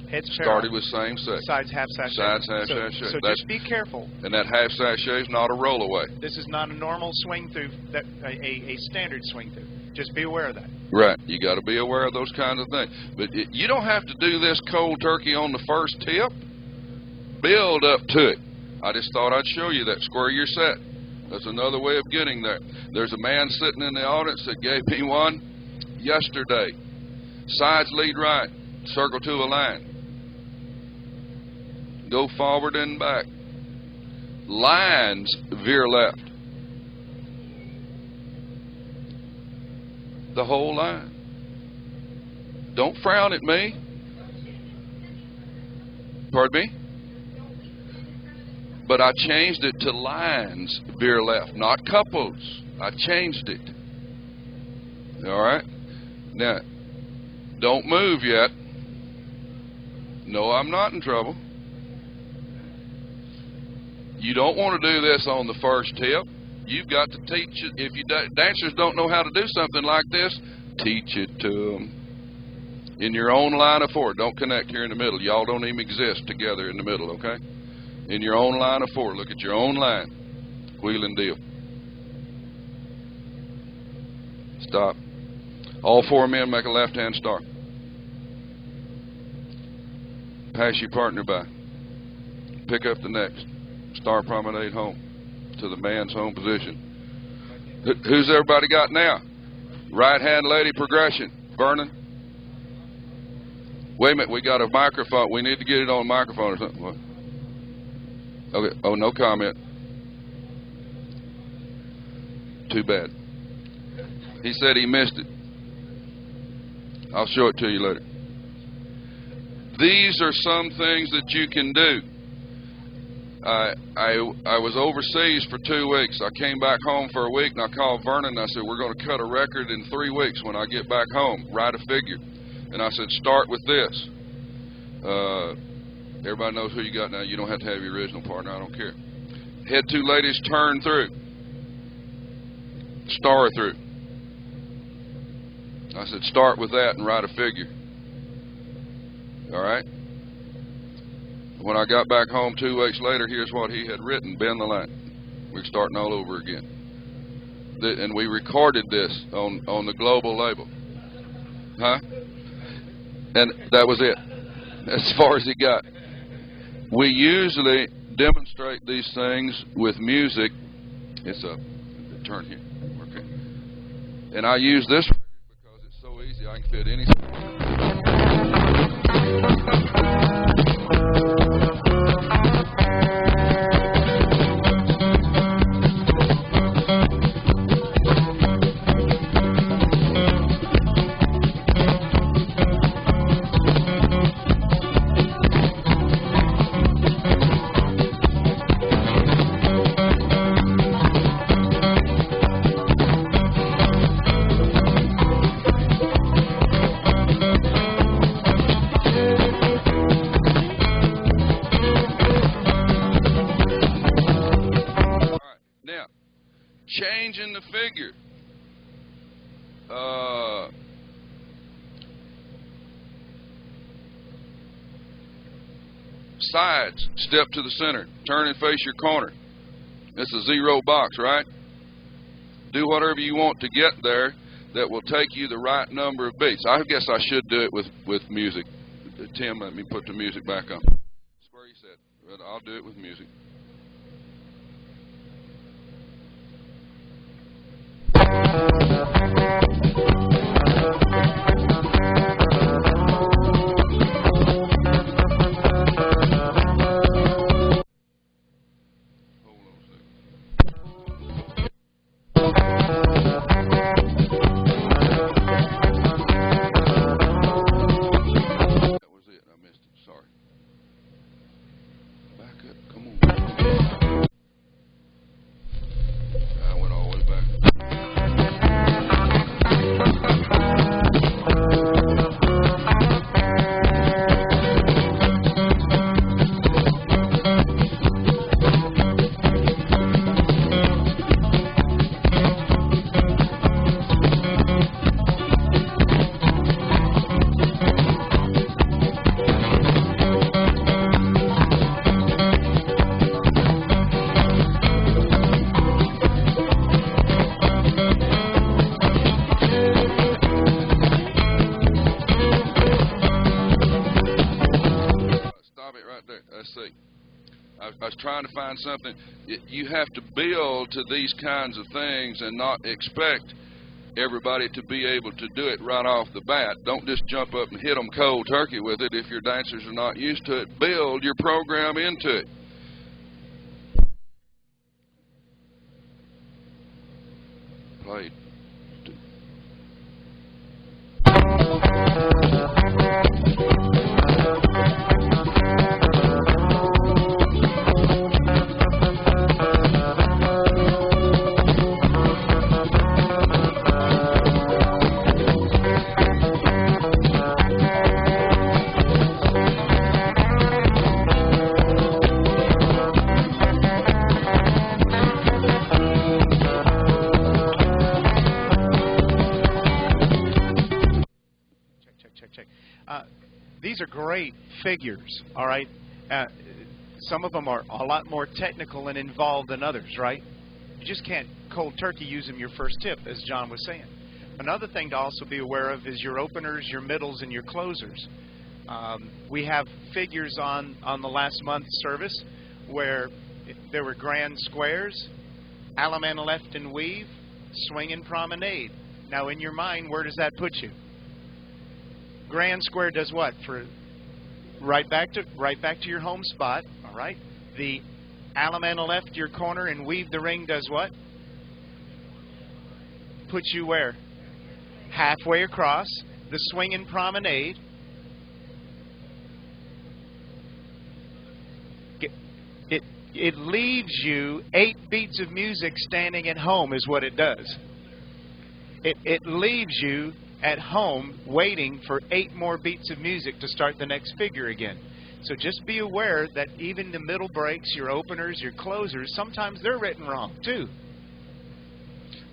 Heads pair started off, with same sex. sides half sachet. Sides half sachet. So just be careful. And that half sachet is not a roll away. This is not a normal swing through, that a standard swing through. Just be aware of that. Right. You got to be aware of those kinds of things. But you don't have to do this cold turkey on the first tip. Build up to it. I just thought I'd show you that. Square your set. That's another way of getting there. There's a man sitting in the audience that gave me one yesterday. Sides lead right. Circle to a line. Go forward and back. Lines veer left. The whole line. Don't frown at me. Pardon me? But I changed it to lines veer left, not couples. I changed it. All right? Now, don't move yet. No, I'm not in trouble. You don't want to do this on the first tip. You've got to teach it. If you dancers don't know how to do something like this, teach it to them. In your own line of four. Don't connect here in the middle. Y'all don't even exist together in the middle, okay? In your own line of four. Look at your own line. Wheel and deal. Stop. All four men make a left-hand star. Pass your partner by. Pick up the next. Star promenade home to the man's home position. Who's everybody got now? Right hand lady progression. Vernon. Wait a minute, we got a microphone. We need to get it on microphone or something. What? Okay. Oh, no comment. Too bad. He said he missed it. I'll show it to you later. These are some things that you can do. I was overseas for 2 weeks. I came back home for a week, and I called Vernon, and I said, we're going to cut a record in 3 weeks when I get back home. Write a figure. And I said, start with this. Everybody knows who you got now. You don't have to have your original partner. I don't care. Head 2 ladies, turn through. Star through. I said, start with that and write a figure. All right? When I got back home 2 weeks later, here's what he had written. Bend the line. We're starting all over again. And we recorded this on the global label. Huh? And that was it. As far as he got. We usually demonstrate these things with music. It's a turn here. Okay. And I use this because it's so easy. I can fit any. Changing the figure. Sides, step to the center. Turn and face your corner. It's a 0 box, right? Do whatever you want to get there that will take you the right number of beats. I guess I should do it with music. Tim, let me put the music back on. That's where he said, but I'll do it with music. I was trying to find something. You have to build to these kinds of things and not expect everybody to be able to do it right off the bat. Don't just jump up and hit them cold turkey with it if your dancers are not used to it. Build your program into it. Played. These are great figures, all right? Some of them are a lot more technical and involved than others, right? You just can't cold turkey use them your first tip, as John was saying. Another thing to also be aware of is your openers, your middles, and your closers. We have figures on the last month's service where there were grand squares, Alaman left and weave, swing and promenade. Now, in your mind, where does that put you? grand square does what? For right back to your home spot. All right. The alum on the left, your corner, and weave the ring does what? Puts you where? Halfway across. The swinging promenade. It leaves you 8 beats of music standing at home is what it does. It leaves you at home waiting for 8 more beats of music to start the next figure again. So just be aware that even the middle breaks, your openers, your closers, sometimes they're written wrong too.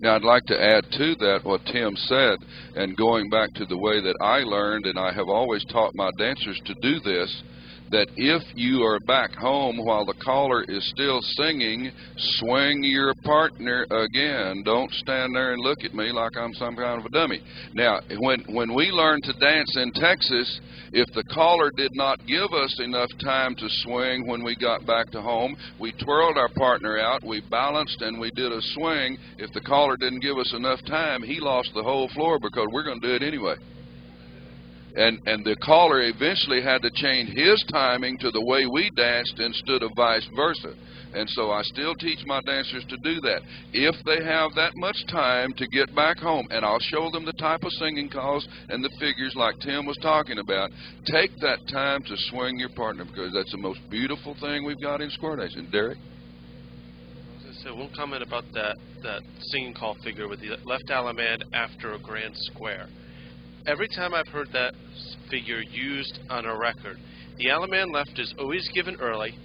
Now, I'd like to add to that what Tim said, and going back to the way that I learned, and I have always taught my dancers to do this, that if you are back home while the caller is still singing, swing your partner again. Don't stand there and look at me like I'm some kind of a dummy. Now, when we learned to dance in Texas, if the caller did not give us enough time to swing when we got back to home, we twirled our partner out, we balanced, and we did a swing. If the caller didn't give us enough time, he lost the whole floor because we're going to do it anyway. And the caller eventually had to change his timing to the way we danced instead of vice versa. And so I still teach my dancers to do that. If they have that much time to get back home, and I'll show them the type of singing calls and the figures like Tim was talking about, take that time to swing your partner, because that's the most beautiful thing we've got in square dance. And Derek? So one comment about that singing call figure with the left allemande after a grand square. Every time I've heard that figure used on a record, the allemande left is always given early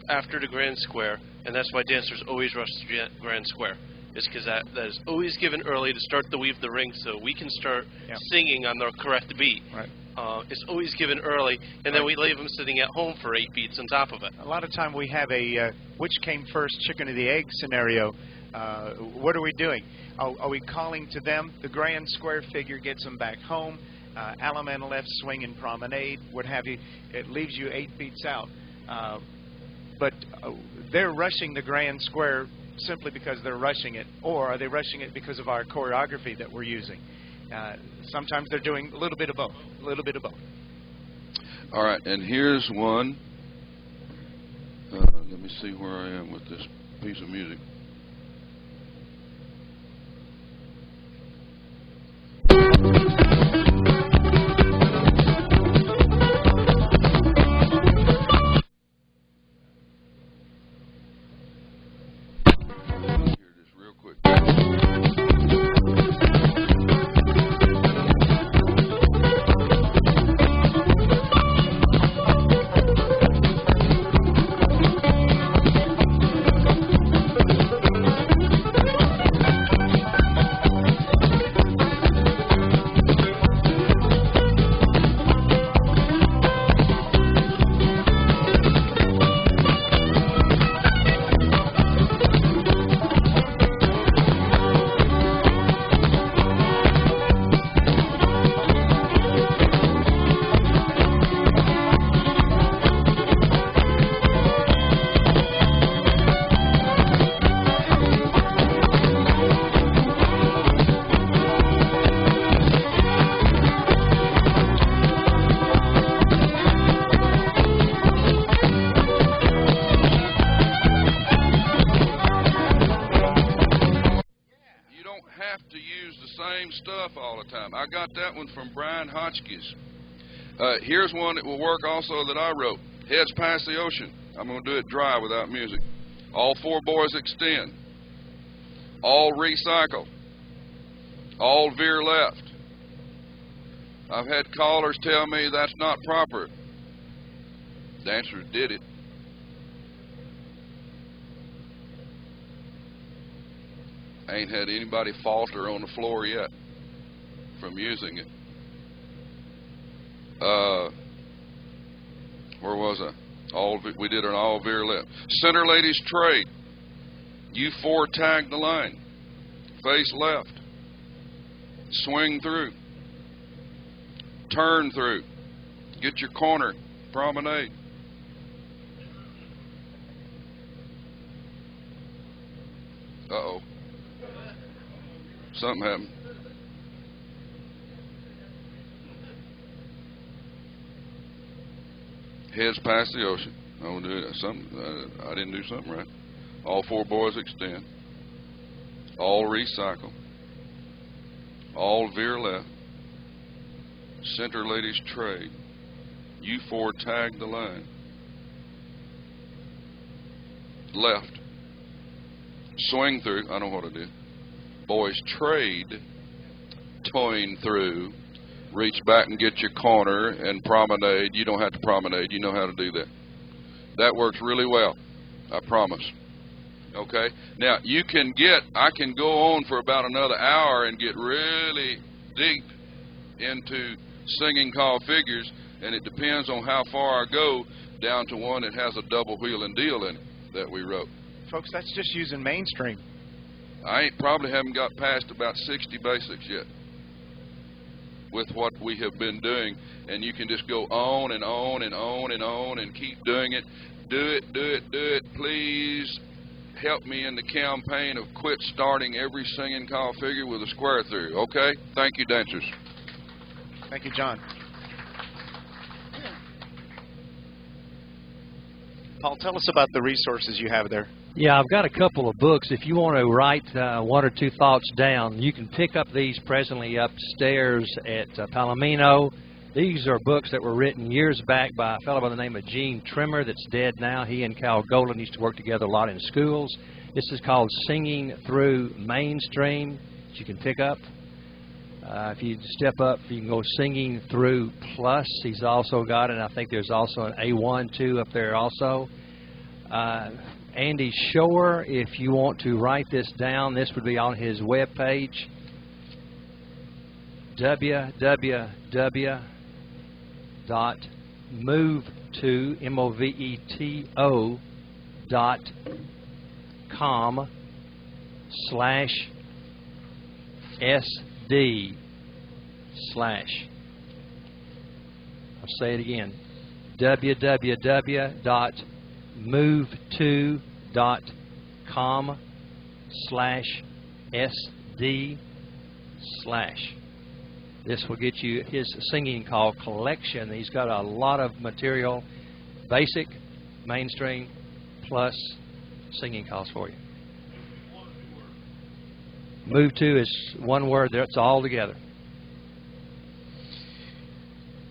after the grand square, and that's why dancers always rush the grand square. It's because that is always given early to start the weave the ring so we can start singing on the correct beat. Right. It's always given early, and then we leave them sitting at home for 8 beats on top of it. A lot of time we have a which came first, chicken or the egg scenario. What are we doing? Are we calling to them? The grand square figure gets them back home. Allemande left, swing and promenade, what have you. It leaves you 8 beats out. But they're rushing the grand square simply because they're rushing it, or are they rushing it because of our choreography that we're using? Sometimes they're doing a little bit of both. A little bit of both. All right, and here's one. Let me see where I am with this piece of music. I got that one from Brian Hotchkiss. Here's one that will work also that I wrote. Heads past the ocean. I'm going to do it dry without music. All 4 boys extend. All recycle. All veer left. I've had callers tell me that's not proper. Dancers did it. I ain't had anybody falter on the floor yet from using it. Where was I? We did an all veer left. Center ladies trade. You 4 tag the line. Face left. Swing through. Turn through. Get your corner. Promenade. Uh-oh. Something happened. Heads past the ocean. I didn't do something right. All 4 boys extend. All recycle. All veer left. Center ladies trade. You 4 tag the line. Left. Swing through. I know what I did. Boys trade. Toying through. Reach back and get your corner and promenade. You don't have to promenade. You know how to do that. That works really well. I promise. Okay? Now, I can go on for about another hour and get really deep into singing call figures, and it depends on how far I go down to one that has a double wheel and deal in it that we wrote. Folks, that's just using mainstream. I probably haven't got past about 60 basics yet with what we have been doing, and you can just go on and on and on and on and keep doing it. Do it, do it, do it. Please help me in the campaign of quit starting every singing call figure with a square through, okay? Thank you, dancers. Thank you, John. Paul, tell us about the resources you have there. Yeah, I've got a couple of books. If you want to write 1 or 2 thoughts down, you can pick up these presently upstairs at Palomino. These are books that were written years back by a fellow by the name of Gene Trimmer that's dead now. He and Cal Golan used to work together a lot in schools. This is called Singing Through Mainstream, that you can pick up. If you step up, you can go Singing Through Plus. He's also got it, and I think there's also an A1 too up there also. Andy Shore, if you want to write this down, this would be on his webpage, www.moveto.com/SD/ I'll say it again, www.moveto.com/SD/. This will get you his singing call collection. He's got a lot of material, basic, mainstream, plus singing calls for you. Move to is one word. That's all together.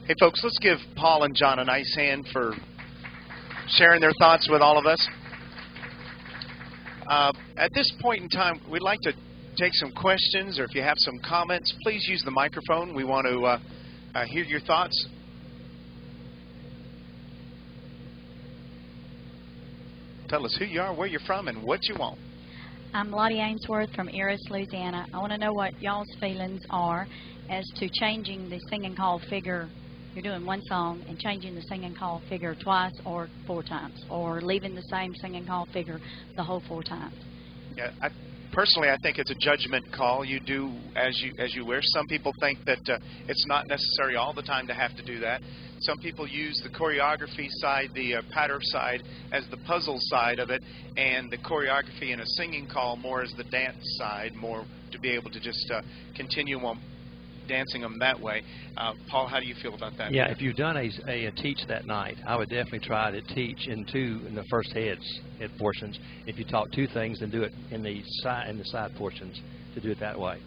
Hey, folks, let's give Paul and John a nice hand for sharing their thoughts with all of us. At this point in time, we'd like to take some questions, or if you have some comments, please use the microphone. We want to hear your thoughts. Tell us who you are, where you're from, and what you want. I'm Lottie Ainsworth from Eris, Louisiana. I want to know what y'all's feelings are as to changing the singing call figure. You're doing one song and changing the singing call figure twice or 4 times, or leaving the same singing call figure the whole 4 times. Yeah, personally, I think it's a judgment call. You do as you wish. Some people think that it's not necessary all the time to have to do that. Some people use the choreography side, the patter side, as the puzzle side of it, and the choreography in a singing call more as the dance side, more to be able to just continue on dancing them that way. Paul, how do you feel about that? Yeah, if you've done a teach that night, I would definitely try to teach in the first head portions. If you taught 2 things, then do it in the side portions to do it that way.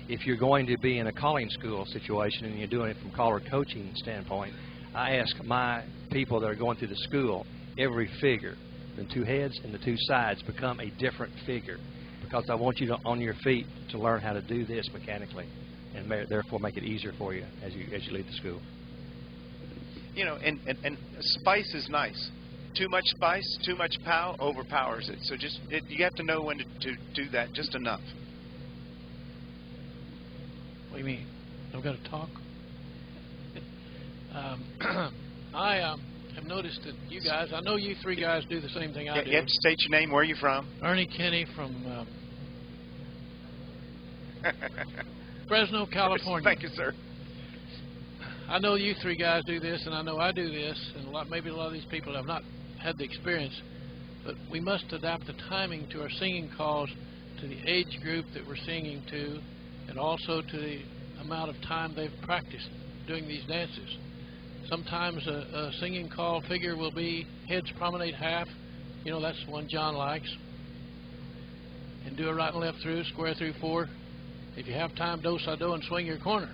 If you're going to be in a calling school situation and you're doing it from caller coaching standpoint, I ask my people that are going through the school, every figure, the 2 heads and the 2 sides become a different figure, because I want you to, on your feet, to learn how to do this mechanically, and therefore make it easier for you as you leave the school. You know, and spice is nice. Too much spice, too much pow overpowers it. So you have to know when to do that just enough. What do you mean? I've got to talk? I have noticed that you guys, I know you 3 guys do the same thing I do. You have to state your name, where you're from. Ernie Kinney from Fresno, California. Thank you, sir. I know you 3 guys do this, and I know I do this, and maybe a lot of these people have not had the experience, but we must adapt the timing to our singing calls to the age group that we're singing to, and also to the amount of time they've practiced doing these dances. Sometimes a singing call figure will be heads promenade half. You know, that's the one John likes. And do a right and left through, square through 4. If you have time, do-si-do and swing your corner.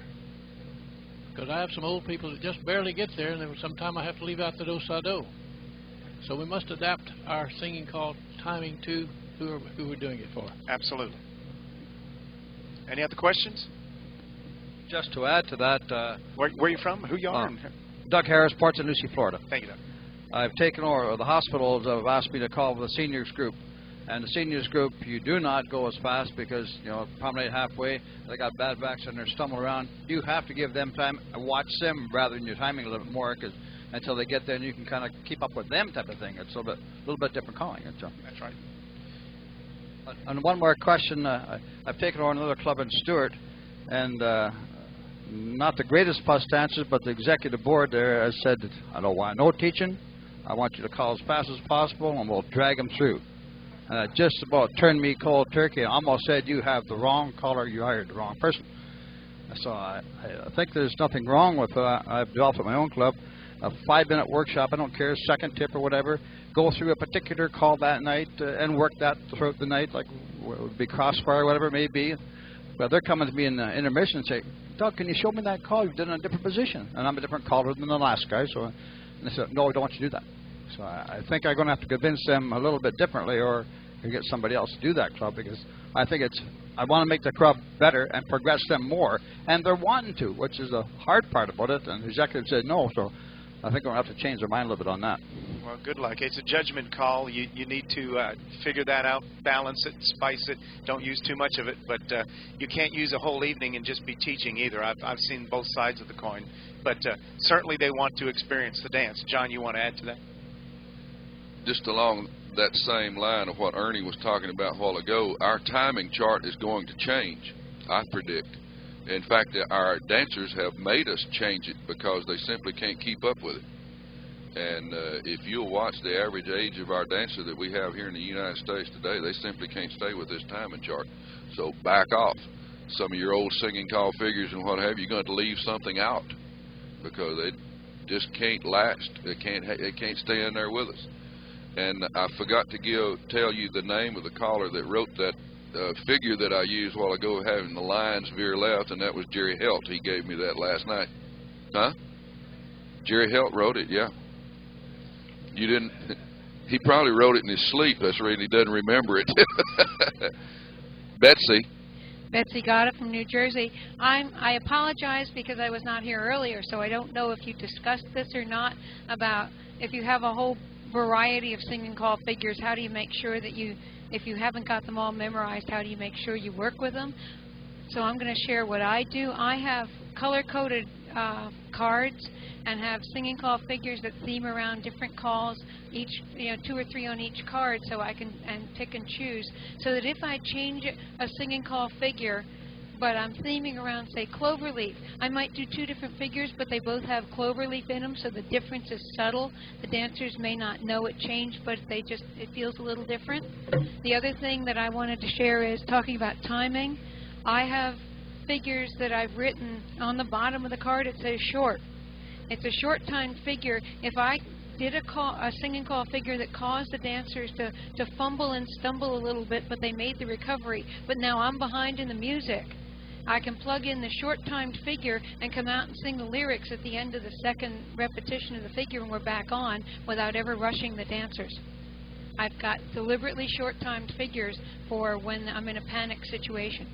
Because I have some old people that just barely get there, and then sometime I have to leave out the do-si-do. So we must adapt our singing call timing to who we're doing it for. Absolutely. Any other questions? Just to add to that, where are you from? Who you are? Doug Harris, Port St. Lucie, Florida. Thank you, Doug. I've taken over the hospitals. Have asked me to call the seniors group, and the seniors group, you do not go as fast because promenade halfway. They got bad backs and they're stumbling around. You have to give them time and watch them rather than your timing a little bit more, because until they get there, and you can kind of keep up with them type of thing. It's a little bit different calling. That's right. And one more question. I've taken over another club in Stewart, and not the greatest plus dancers, but the executive board there has said, I don't want no teaching. I want you to call as fast as possible, and we'll drag them through. And it just about turned me cold turkey. I almost said, you have the wrong caller, you hired the wrong person. So I think there's nothing wrong with I've developed at my own club. A 5-minute workshop, I don't care, second tip or whatever. Go through a particular call that night and work that throughout the night, like it would be crossfire, whatever it may be. But they're coming to me in intermission and say, Doug, can you show me that call? You've done it in a different position. And I'm a different caller than the last guy. So and they said, no, I don't want you to do that. So I think I'm going to have to convince them a little bit differently, or get somebody else to do that club, because I think I want to make the club better and progress them more. And they're wanting to, which is the hard part about it. And the executive said no. So I think we're going to have to change their mind a little bit on that. Well, good luck. It's a judgment call. You need to figure that out, balance it, spice it. Don't use too much of it. But you can't use a whole evening and just be teaching either. I've seen both sides of the coin. But certainly they want to experience the dance. John, you want to add to that? Just along that same line of what Ernie was talking about a while ago, our timing chart is going to change, I predict. In fact, our dancers have made us change it because they simply can't keep up with it. And if you'll watch the average age of our dancer that we have here in the United States today, they simply can't stay with this timing chart. So back off. Some of your old singing call figures and what have you, you're going to leave something out because they just can't last. They can't stay in there with us. And I forgot to tell you the name of the caller that wrote that figure that I used a while ago, having the lines veer left, and that was Jerry Helt. He gave me that last night. Huh? Jerry Helt wrote it, yeah. You didn't? He probably wrote it in his sleep. That's the reason he doesn't remember it. Betsy. Betsy got it from New Jersey. I apologize because I was not here earlier, so I don't know if you discussed this or not, about if you have a whole variety of singing call figures, how do you make sure that if you haven't got them all memorized, how do you make sure you work with them? So I'm going to share what I do. I have color-coded cards and have singing call figures that theme around different calls, each 2 or 3 on each card, so I can pick and choose. So that if I change a singing call figure, but I'm theming around, say, cloverleaf, I might do 2 different figures, but they both have cloverleaf in them, so the difference is subtle. The dancers may not know it changed, but it feels a little different. The other thing that I wanted to share is talking about timing. I have figures that I've written on the bottom of the card. It says short. It's a short timed figure. If I did a singing call figure that caused the dancers to fumble and stumble a little bit, but they made the recovery, but now I'm behind in the music, I can plug in the short-timed figure and come out and sing the lyrics at the end of the second repetition of the figure when we're back on without ever rushing the dancers. I've got deliberately short-timed figures for when I'm in a panic situation.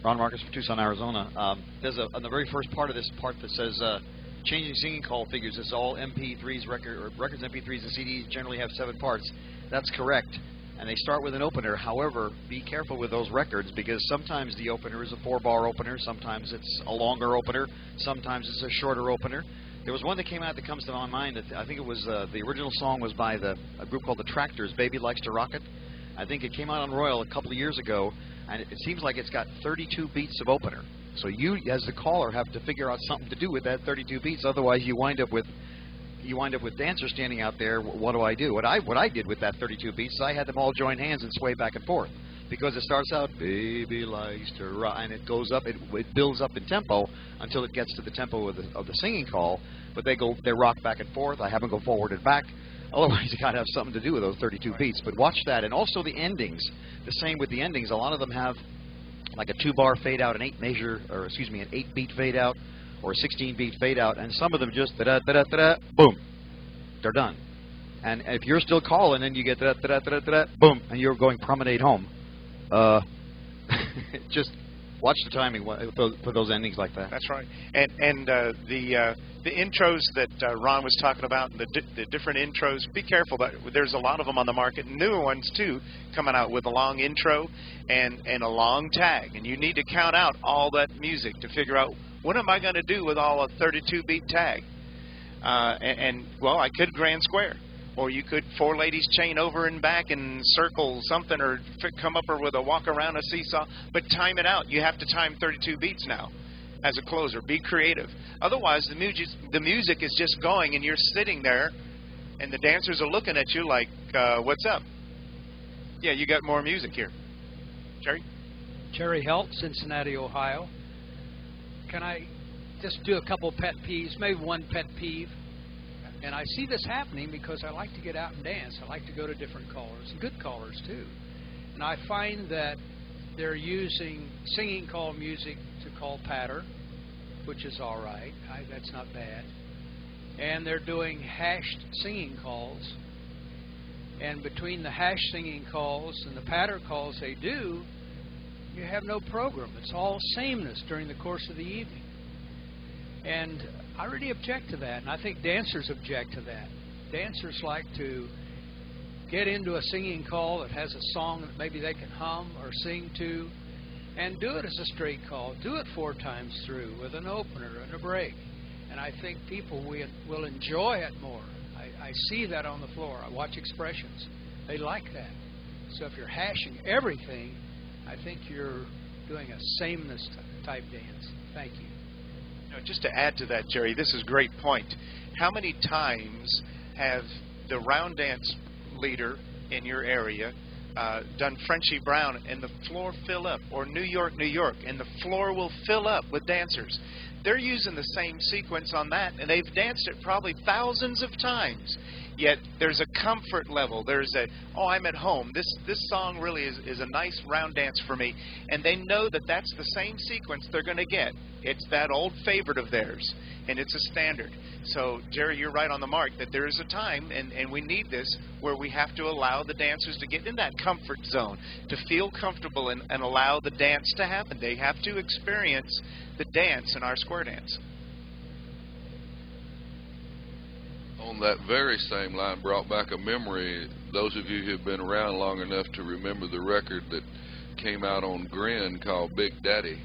Ron Marcus from Tucson, Arizona. There's on the very first part of this part that says changing singing call figures. It's all MP3s, records, MP3s, and CDs generally have 7 parts. That's correct, and they start with an opener. However, be careful with those records, because sometimes the opener is a 4-bar opener, sometimes it's a longer opener, sometimes it's a shorter opener. There was one that came out that comes to my mind. That I think it was the original song was by a group called the Tractors. Baby Likes to Rock It. I think it came out on Royal a couple of years ago, and it seems like it's got 32 beats of opener. So you, as the caller, have to figure out something to do with that 32 beats. Otherwise, you wind up with dancers standing out there. What do I do? What I did with that 32 beats is I had them all join hands and sway back and forth. because it starts out, baby likes to rock, and it goes up, it builds up in tempo until it gets to the tempo of the singing call, but they rock back and forth. I have them go forward and back. Otherwise, you got to have something to do with those 32 beats. But watch that, and also the endings. The same with the endings. A lot of them have like a 2-bar fade out, an 8-beat fade out, or a 16-beat fade out, and some of them just da-da-da-da-da, boom, they're done. And if you're still calling, then you get da-da-da-da-da, boom, and you're going promenade home. Just watch the timing for those endings like that. That's right. And the intros that Ron was talking about, the different intros, be careful. There's a lot of them on the market, newer ones too, coming out with a long intro and a long tag. And you need to count out all that music to figure out, what am I going to do with all a 32-beat tag? Well, I could grand square. Or you could 4 ladies chain over and back and circle something, or come up with a walk around a seesaw. But time it out. You have to time 32 beats now as a closer. Be creative. Otherwise, the music is just going, and you're sitting there, and the dancers are looking at you like, what's up? Yeah, you got more music here. Jerry? Jerry Helt, Cincinnati, Ohio. Can I just do a couple pet peeves, maybe one pet peeve? And I see this happening because I like to get out and dance. I like to go to different callers, and good callers too. And I find that they're using singing call music to call patter, which is all right. That's not bad. And they're doing hashed singing calls. And between the hash singing calls and the patter calls they do, you have no program. It's all sameness during the course of the evening. And I really object to that, and I think dancers object to that. Dancers like to get into a singing call that has a song that maybe they can hum or sing to, and do it as a straight call. Do it 4 times through with an opener and a break. And I think people will enjoy it more. I see that on the floor. I watch expressions. They like that. So if you're hashing everything, I think you're doing a sameness type dance. Thank you. Just to add to that, Jerry, this is a great point. How many times have the round dance leader in your area done Frenchy Brown and the floor fill up, or New York, New York, and the floor will fill up with dancers? They're using the same sequence on that, and they've danced it probably thousands of times. Yet there's a comfort level. There's a, oh, I'm at home. This song really is a nice round dance for me. And they know that that's the same sequence they're going to get. It's that old favorite of theirs, and it's a standard. So, Jerry, you're right on the mark that there is a time, and we need this, where we have to allow the dancers to get in that comfort zone, to feel comfortable and allow the dance to happen. They have to experience the dance in our square dance. On that very same line, brought back a memory. Those of you who have been around long enough to remember the record that came out on Grin called Big Daddy.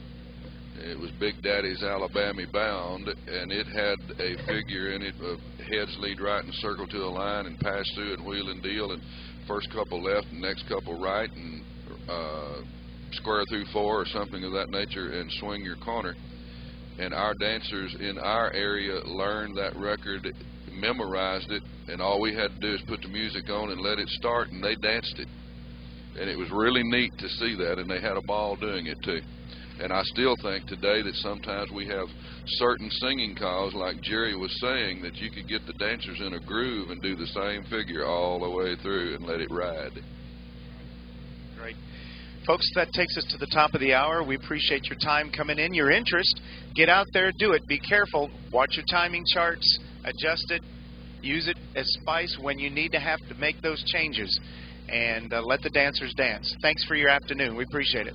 It was Big Daddy's Alabama Bound, and it had a figure in it of heads lead right and circle to a line and pass through and wheel and deal, and first couple left and next couple right, and square through 4 or something of that nature, and swing your corner. And our dancers in our area learned that record, memorized it, and all we had to do is put the music on and let it start, and they danced it. And it was really neat to see that, and they had a ball doing it too. And I still think today that sometimes we have certain singing calls, like Jerry was saying, that you could get the dancers in a groove and do the same figure all the way through and let it ride. Great. Folks, that takes us to the top of the hour. We appreciate your time coming in, your interest. Get out there, do it. Be careful. Watch your timing charts. Adjust it. Use it as spice when you need to have to make those changes. And let the dancers dance. Thanks for your afternoon. We appreciate it.